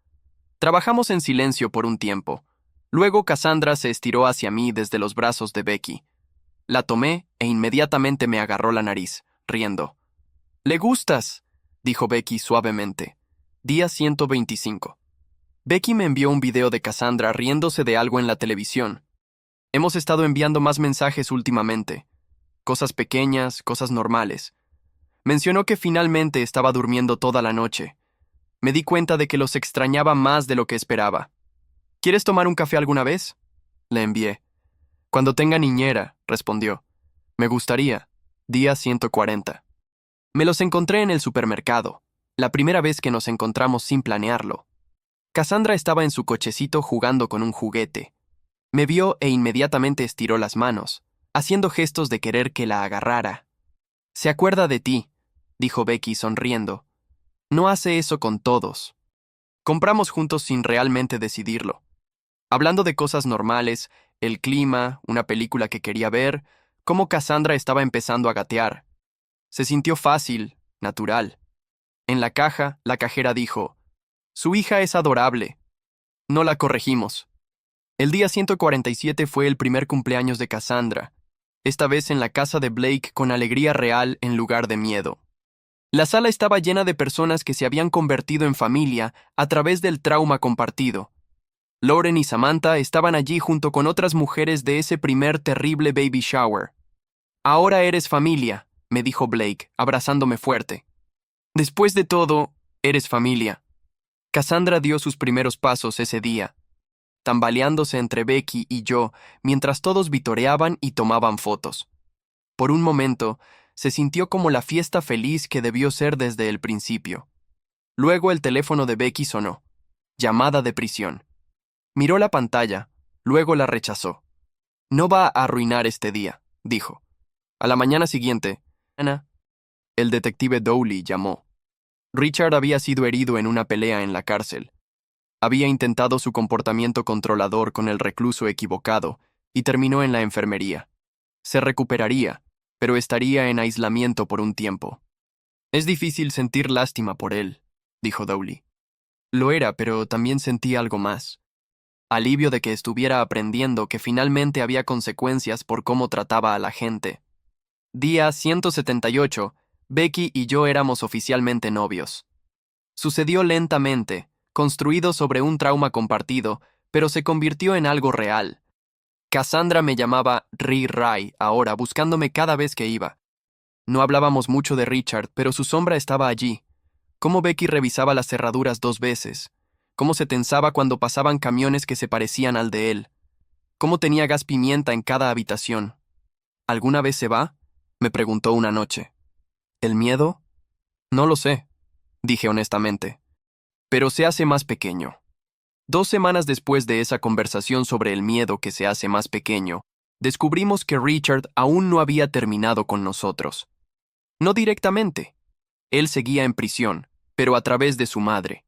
Trabajamos en silencio por un tiempo. Luego Cassandra se estiró hacia mí desde los brazos de Becky. La tomé e inmediatamente me agarró la nariz, riendo. «Le gustas», dijo Becky suavemente. Día 125. Becky me envió un video de Cassandra riéndose de algo en la televisión. Hemos estado enviando más mensajes últimamente. Cosas pequeñas, cosas normales. Mencionó que finalmente estaba durmiendo toda la noche. Me di cuenta de que los extrañaba más de lo que esperaba. «¿Quieres tomar un café alguna vez?», le envié. «Cuando tenga niñera», respondió. «Me gustaría». Día 140. Me los encontré en el supermercado, la primera vez que nos encontramos sin planearlo. Cassandra estaba en su cochecito jugando con un juguete. Me vio e inmediatamente estiró las manos, haciendo gestos de querer que la agarrara. «Se acuerda de ti», dijo Becky sonriendo. «No hace eso con todos». Compramos juntos sin realmente decidirlo. Hablando de cosas normales, el clima, una película que quería ver, cómo Cassandra estaba empezando a gatear. Se sintió fácil, natural. En la caja, la cajera dijo, «Su hija es adorable». No la corregimos. El día 147 fue el primer cumpleaños de Cassandra, esta vez en la casa de Blake con alegría real en lugar de miedo. La sala estaba llena de personas que se habían convertido en familia a través del trauma compartido. Lauren y Samantha estaban allí junto con otras mujeres de ese primer terrible baby shower. «Ahora eres familia», me dijo Blake, abrazándome fuerte. «Después de todo, eres familia». Cassandra dio sus primeros pasos ese día, tambaleándose entre Becky y yo mientras todos vitoreaban y tomaban fotos. Por un momento, se sintió como la fiesta feliz que debió ser desde el principio. Luego el teléfono de Becky sonó. Llamada de prisión. Miró la pantalla, luego la rechazó. «No va a arruinar este día», dijo. A la mañana siguiente, Ana, el detective Dowley llamó. Richard había sido herido en una pelea en la cárcel. Había intentado su comportamiento controlador con el recluso equivocado y terminó en la enfermería. Se recuperaría, pero estaría en aislamiento por un tiempo. «Es difícil sentir lástima por él», dijo Dowley. Lo era, pero también sentí algo más. Alivio de que estuviera aprendiendo que finalmente había consecuencias por cómo trataba a la gente. Día 178, Becky y yo éramos oficialmente novios. Sucedió lentamente, construido sobre un trauma compartido, pero se convirtió en algo real. Cassandra me llamaba Ray ahora, buscándome cada vez que iba. No hablábamos mucho de Richard, pero su sombra estaba allí. Cómo Becky revisaba las cerraduras 2 veces. Cómo se tensaba cuando pasaban camiones que se parecían al de él. Cómo tenía gas pimienta en cada habitación. «¿Alguna vez se va?», me preguntó una noche. «¿El miedo? No lo sé», dije honestamente. «Pero se hace más pequeño». 2 semanas después de esa conversación sobre el miedo que se hace más pequeño, descubrimos que Richard aún no había terminado con nosotros. No directamente. Él seguía en prisión, pero a través de su madre.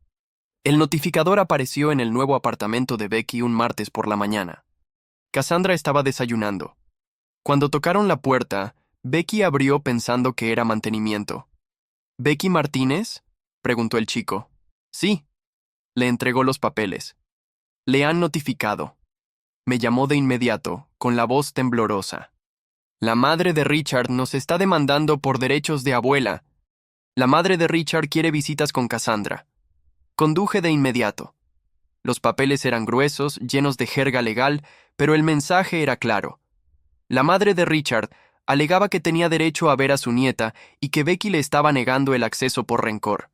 El notificador apareció en el nuevo apartamento de Becky un martes por la mañana. Cassandra estaba desayunando. Cuando tocaron la puerta, Becky abrió pensando que era mantenimiento. «¿Becky Martínez?», preguntó el chico. «Sí». Le entregó los papeles. «Le han notificado». Me llamó de inmediato, con la voz temblorosa. «La madre de Richard nos está demandando por derechos de abuela. La madre de Richard quiere visitas con Cassandra». Conduje de inmediato. Los papeles eran gruesos, llenos de jerga legal, pero el mensaje era claro. La madre de Richard alegaba que tenía derecho a ver a su nieta y que Becky le estaba negando el acceso por rencor.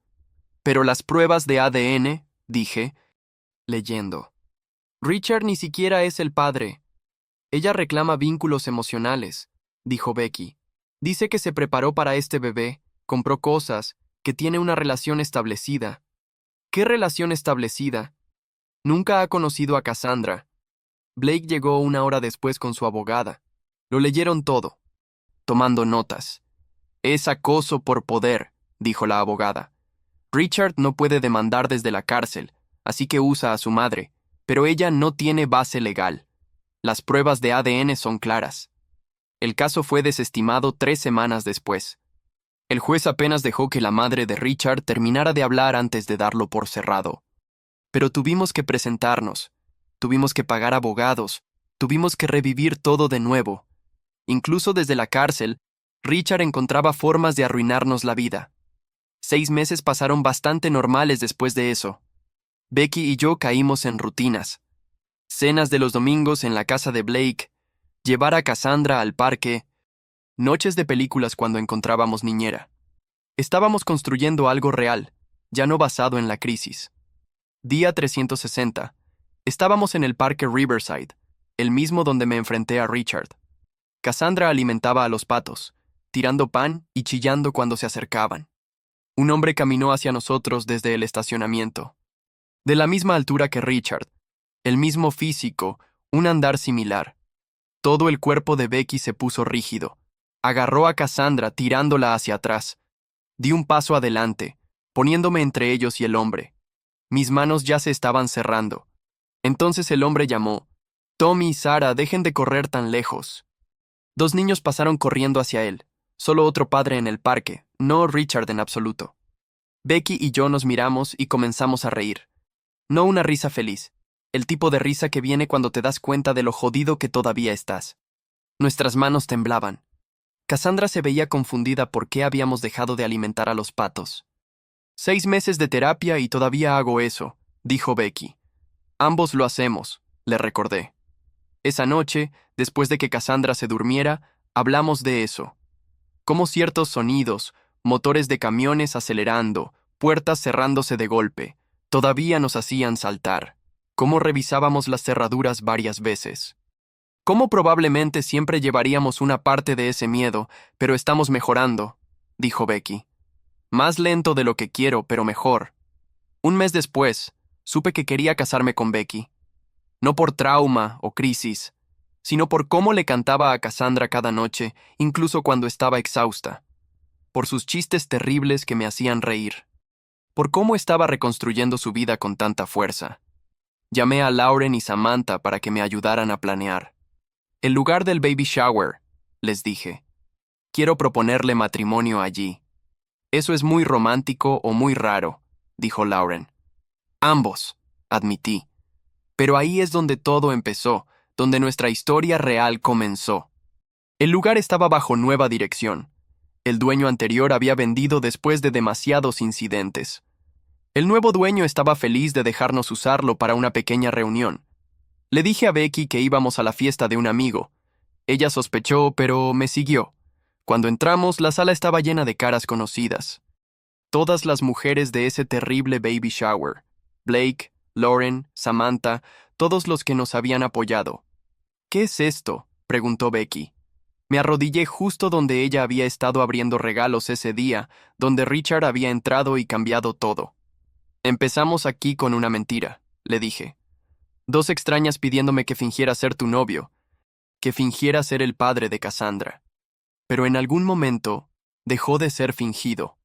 «Pero las pruebas de ADN», dije, leyendo. «Richard ni siquiera es el padre. Ella reclama vínculos emocionales», dijo Becky. «Dice que se preparó para este bebé, compró cosas, que tiene una relación establecida». «¿Qué relación establecida? Nunca ha conocido a Cassandra». Blake llegó 1 hora después con su abogada. Lo leyeron todo. tomando notas. Es acoso por poder, dijo la abogada. Richard no puede demandar desde la cárcel, así que usa a su madre, pero ella no tiene base legal. Las pruebas de ADN son claras. El caso fue desestimado 3 semanas después. El juez apenas dejó que la madre de Richard terminara de hablar antes de darlo por cerrado. Pero tuvimos que presentarnos, tuvimos que pagar abogados, tuvimos que revivir todo de nuevo. Incluso desde la cárcel, Richard encontraba formas de arruinarnos la vida. 6 meses pasaron bastante normales después de eso. Becky y yo caímos en rutinas. Cenas de los domingos en la casa de Blake, llevar a Cassandra al parque, noches de películas cuando encontrábamos niñera. Estábamos construyendo algo real, ya no basado en la crisis. Día 360. Estábamos en el parque Riverside, el mismo donde me enfrenté a Richard. Cassandra alimentaba a los patos, tirando pan y chillando cuando se acercaban. Un hombre caminó hacia nosotros desde el estacionamiento. De la misma altura que Richard, el mismo físico, un andar similar. Todo el cuerpo de Becky se puso rígido. Agarró a Cassandra tirándola hacia atrás. Di un paso adelante, poniéndome entre ellos y el hombre. Mis manos ya se estaban cerrando. Entonces el hombre llamó: «Tommy y Sarah, dejen de correr tan lejos». 2 niños pasaron corriendo hacia él, solo otro padre en el parque, no Richard en absoluto. Becky y yo nos miramos y comenzamos a reír. No una risa feliz, el tipo de risa que viene cuando te das cuenta de lo jodido que todavía estás. Nuestras manos temblaban. Cassandra se veía confundida por qué habíamos dejado de alimentar a los patos. 6 meses de terapia y todavía hago eso, dijo Becky. Ambos lo hacemos, le recordé. Esa noche, después de que Cassandra se durmiera, hablamos de eso. Cómo ciertos sonidos, motores de camiones acelerando, puertas cerrándose de golpe, todavía nos hacían saltar. Cómo revisábamos las cerraduras varias veces. Cómo probablemente siempre llevaríamos una parte de ese miedo, pero estamos mejorando, dijo Becky. Más lento de lo que quiero, pero mejor. 1 mes después, supe que quería casarme con Becky. No por trauma o crisis, sino por cómo le cantaba a Cassandra cada noche, incluso cuando estaba exhausta. Por sus chistes terribles que me hacían reír. Por cómo estaba reconstruyendo su vida con tanta fuerza. Llamé a Lauren y Samantha para que me ayudaran a planear. El lugar del baby shower, les dije. Quiero proponerle matrimonio allí. Eso es muy romántico o muy raro, dijo Lauren. Ambos, admití. Pero ahí es donde todo empezó, donde nuestra historia real comenzó. El lugar estaba bajo nueva dirección. El dueño anterior había vendido después de demasiados incidentes. El nuevo dueño estaba feliz de dejarnos usarlo para una pequeña reunión. Le dije a Becky que íbamos a la fiesta de un amigo. Ella sospechó, pero me siguió. Cuando entramos, la sala estaba llena de caras conocidas. Todas las mujeres de ese terrible baby shower. Blake, Lauren, Samantha, todos los que nos habían apoyado. ¿Qué es esto?, preguntó Becky. Me arrodillé justo donde ella había estado abriendo regalos ese día, donde Richard había entrado y cambiado todo. Empezamos aquí con una mentira, le dije. 2 extrañas pidiéndome que fingiera ser tu novio, que fingiera ser el padre de Cassandra. Pero en algún momento dejó de ser fingido.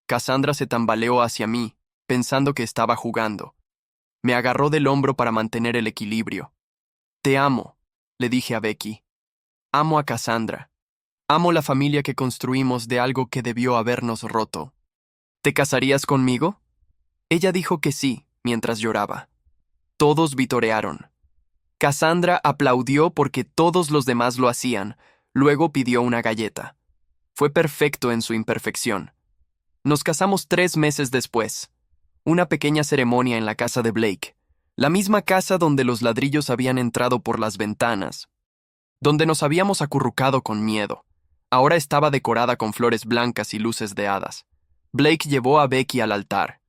Cassandra se tambaleó hacia mí, pensando que estaba jugando. Me agarró del hombro para mantener el equilibrio. Te amo, le dije a Becky. Amo a Cassandra. Amo la familia que construimos de algo que debió habernos roto. ¿Te casarías conmigo? Ella dijo que sí, mientras lloraba. Todos vitorearon. Cassandra aplaudió porque todos los demás lo hacían, luego pidió una galleta. Fue perfecto en su imperfección. Nos casamos 3 meses después. Una pequeña ceremonia en la casa de Blake, la misma casa donde los ladrillos habían entrado por las ventanas, donde nos habíamos acurrucado con miedo. Ahora estaba decorada con flores blancas y luces de hadas. Blake llevó a Becky al altar.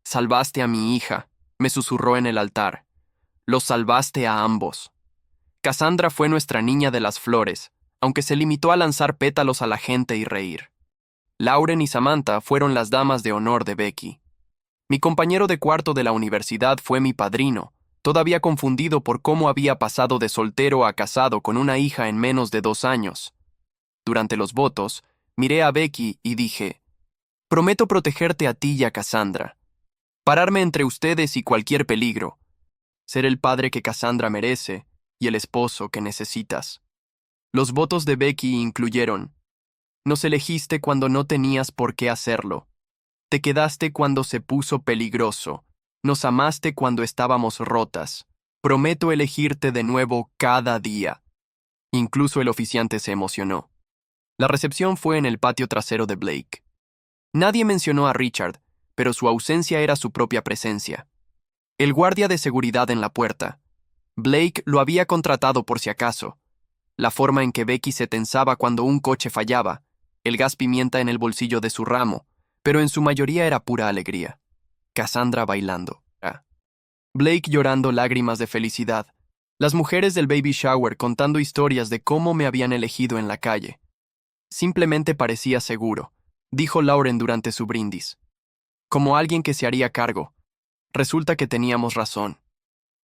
Salvaste a mi hija, me susurró en el altar. Los salvaste a ambos. Cassandra fue nuestra niña de las flores, aunque se limitó a lanzar pétalos a la gente y reír. Lauren y Samantha fueron las damas de honor de Becky. Mi compañero de cuarto de la universidad fue mi padrino, todavía confundido por cómo había pasado de soltero a casado con una hija en menos de 2 años. Durante los votos, miré a Becky y dije, prometo protegerte a ti y a Cassandra. Pararme entre ustedes y cualquier peligro. Ser el padre que Cassandra merece y el esposo que necesitas. Los votos de Becky incluyeron, nos elegiste cuando no tenías por qué hacerlo. Te quedaste cuando se puso peligroso. Nos amaste cuando estábamos rotas. Prometo elegirte de nuevo cada día. Incluso el oficiante se emocionó. La recepción fue en el patio trasero de Blake. Nadie mencionó a Richard, pero su ausencia era su propia presencia. El guardia de seguridad en la puerta. Blake lo había contratado por si acaso. La forma en que Becky se tensaba cuando un coche fallaba, el gas pimienta en el bolsillo de su ramo, pero en su mayoría era pura alegría. Cassandra bailando. Blake llorando lágrimas de felicidad. Las mujeres del baby shower contando historias de cómo me habían elegido en la calle. Simplemente parecía seguro, dijo Lauren durante su brindis. Como alguien que se haría cargo. Resulta que teníamos razón.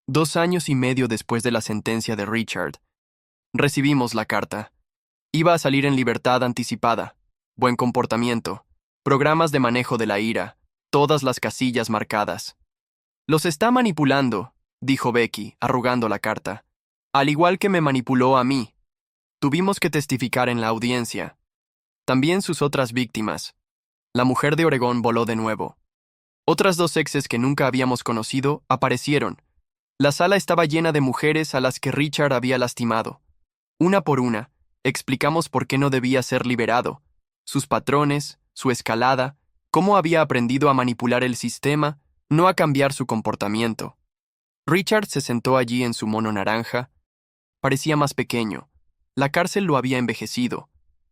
2 años y medio después de la sentencia de Richard, recibimos la carta. Iba a salir en libertad anticipada, buen comportamiento, programas de manejo de la ira, todas las casillas marcadas. Los está manipulando, dijo Becky, arrugando la carta. Al igual que me manipuló a mí. Tuvimos que testificar en la audiencia. También sus otras víctimas. La mujer de Oregón voló de nuevo. Otras 2 exes que nunca habíamos conocido aparecieron. La sala estaba llena de mujeres a las que Richard había lastimado. Una por una, explicamos por qué no debía ser liberado, sus patrones, su escalada, cómo había aprendido a manipular el sistema, no a cambiar su comportamiento. Richard se sentó allí en su mono naranja. Parecía más pequeño. La cárcel lo había envejecido.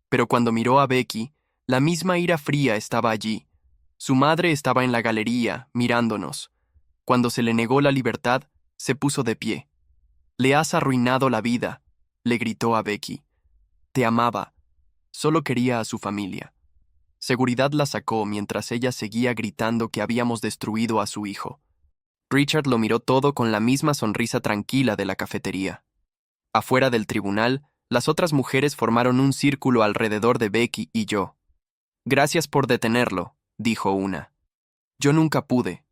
Pero cuando miró a Becky, la misma ira fría estaba allí. Su madre estaba en la galería, mirándonos. Cuando se le negó la libertad, se puso de pie. «Le has arruinado la vida», le gritó a Becky. «Te amaba. Solo quería a su familia». Seguridad la sacó mientras ella seguía gritando que habíamos destruido a su hijo. Richard lo miró todo con la misma sonrisa tranquila de la cafetería. Afuera del tribunal, las otras mujeres formaron un círculo alrededor de Becky y yo. «Gracias por detenerlo», dijo una. «Yo nunca pude».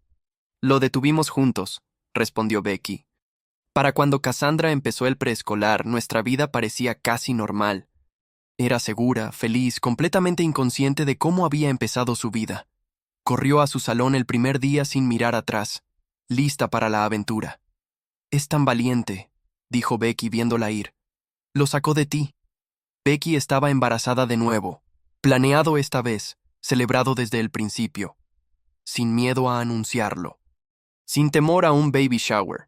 «Lo detuvimos juntos», respondió Becky. Para cuando Cassandra empezó el preescolar, nuestra vida parecía casi normal. Era segura, feliz, completamente inconsciente de cómo había empezado su vida. Corrió a su salón el primer día sin mirar atrás, lista para la aventura. «Es tan valiente», dijo Becky viéndola ir. «Lo sacó de ti». Becky estaba embarazada de nuevo, planeado esta vez, celebrado desde el principio, sin miedo a anunciarlo, sin temor a un baby shower.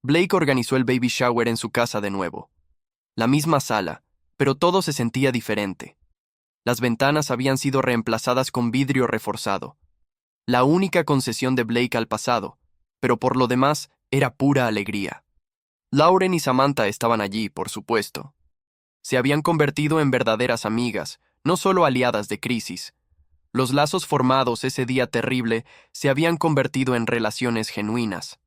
Blake organizó el baby shower en su casa de nuevo. La misma sala, pero todo se sentía diferente. Las ventanas habían sido reemplazadas con vidrio reforzado. La única concesión de Blake al pasado, pero por lo demás era pura alegría. Lauren y Samantha estaban allí, por supuesto. Se habían convertido en verdaderas amigas, no solo aliadas de crisis. Los lazos formados ese día terrible se habían convertido en relaciones genuinas.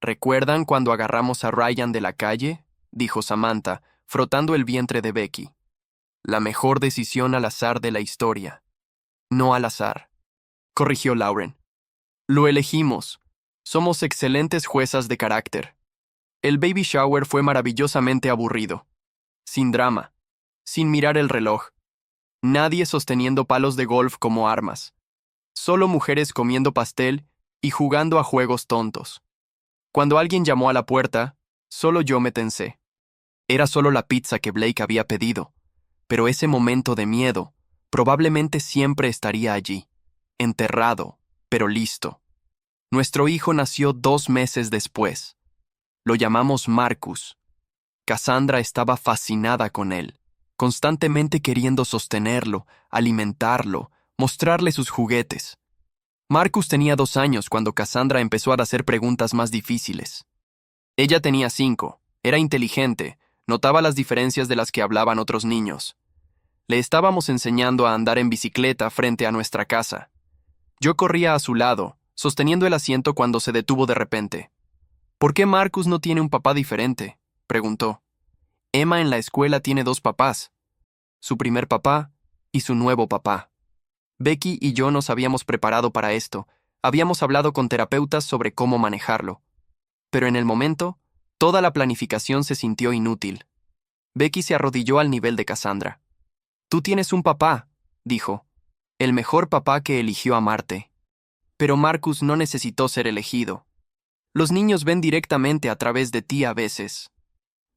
«¿Recuerdan cuando agarramos a Ryan de la calle?», dijo Samantha, frotando el vientre de Becky. «La mejor decisión al azar de la historia». «No al azar», corrigió Lauren. «Lo elegimos. Somos excelentes juezas de carácter». El baby shower fue maravillosamente aburrido. Sin drama. Sin mirar el reloj. Nadie sosteniendo palos de golf como armas. Solo mujeres comiendo pastel y jugando a juegos tontos. Cuando alguien llamó a la puerta, solo yo me tensé. Era solo la pizza que Blake había pedido, pero ese momento de miedo probablemente siempre estaría allí, enterrado, pero listo. Nuestro hijo nació 2 meses después. Lo llamamos Marcus. Cassandra estaba fascinada con él, constantemente queriendo sostenerlo, alimentarlo, mostrarle sus juguetes. Marcus tenía 2 años cuando Cassandra empezó a hacer preguntas más difíciles. Ella tenía 5, era inteligente, notaba las diferencias de las que hablaban otros niños. Le estábamos enseñando a andar en bicicleta frente a nuestra casa. Yo corría a su lado, sosteniendo el asiento cuando se detuvo de repente. «¿Por qué Marcus no tiene un papá diferente?», preguntó. «Emma en la escuela tiene 2 papás». su primer papá y su nuevo papá. Becky y yo nos habíamos preparado para esto, habíamos hablado con terapeutas sobre cómo manejarlo. Pero en el momento, toda la planificación se sintió inútil. Becky se arrodilló al nivel de Cassandra. Tú tienes un papá, dijo, el mejor papá que eligió amarte. Pero Marcus no necesitó ser elegido. Los niños ven directamente a través de ti a veces.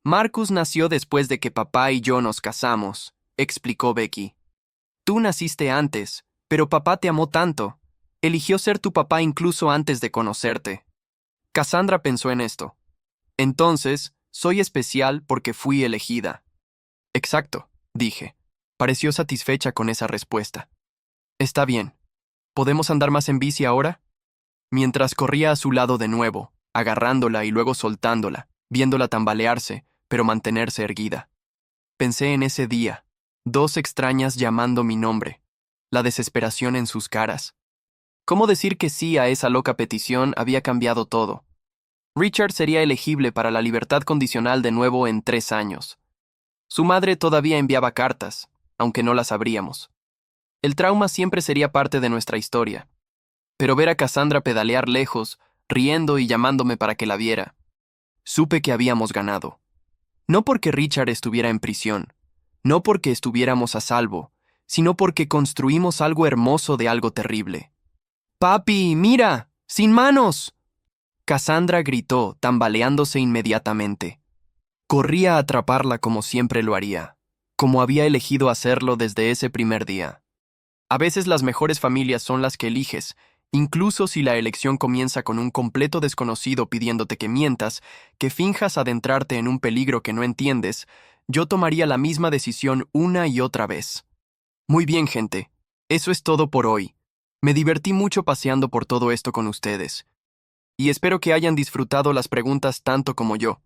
Marcus nació después de que papá y yo nos casamos, explicó Becky. Tú naciste antes, pero papá te amó tanto. Eligió ser tu papá incluso antes de conocerte. Cassandra pensó en esto. Entonces, soy especial porque fui elegida. Exacto, dije. Pareció satisfecha con esa respuesta. Está bien. ¿Podemos andar más en bici ahora? Mientras corría a su lado de nuevo, agarrándola y luego soltándola, viéndola tambalearse, pero mantenerse erguida. Pensé en ese día, dos extrañas llamando mi nombre, la desesperación en sus caras. ¿Cómo decir que sí a esa loca petición había cambiado todo? Richard sería elegible para la libertad condicional de nuevo en 3 años. Su madre todavía enviaba cartas, aunque no las abríamos. El trauma siempre sería parte de nuestra historia. Pero ver a Cassandra pedalear lejos, riendo y llamándome para que la viera, supe que habíamos ganado. No porque Richard estuviera en prisión, no porque estuviéramos a salvo, sino porque construimos algo hermoso de algo terrible. ¡Papi, mira! ¡Sin manos! Cassandra gritó, tambaleándose inmediatamente. Corría a atraparla como siempre lo haría, como había elegido hacerlo desde ese primer día. A veces las mejores familias son las que eliges, incluso si la elección comienza con un completo desconocido pidiéndote que mientas, que finjas adentrarte en un peligro que no entiendes. Yo tomaría la misma decisión una y otra vez. Muy bien, gente. Eso es todo por hoy. Me divertí mucho paseando por todo esto con ustedes. Y espero que hayan disfrutado las preguntas tanto como yo.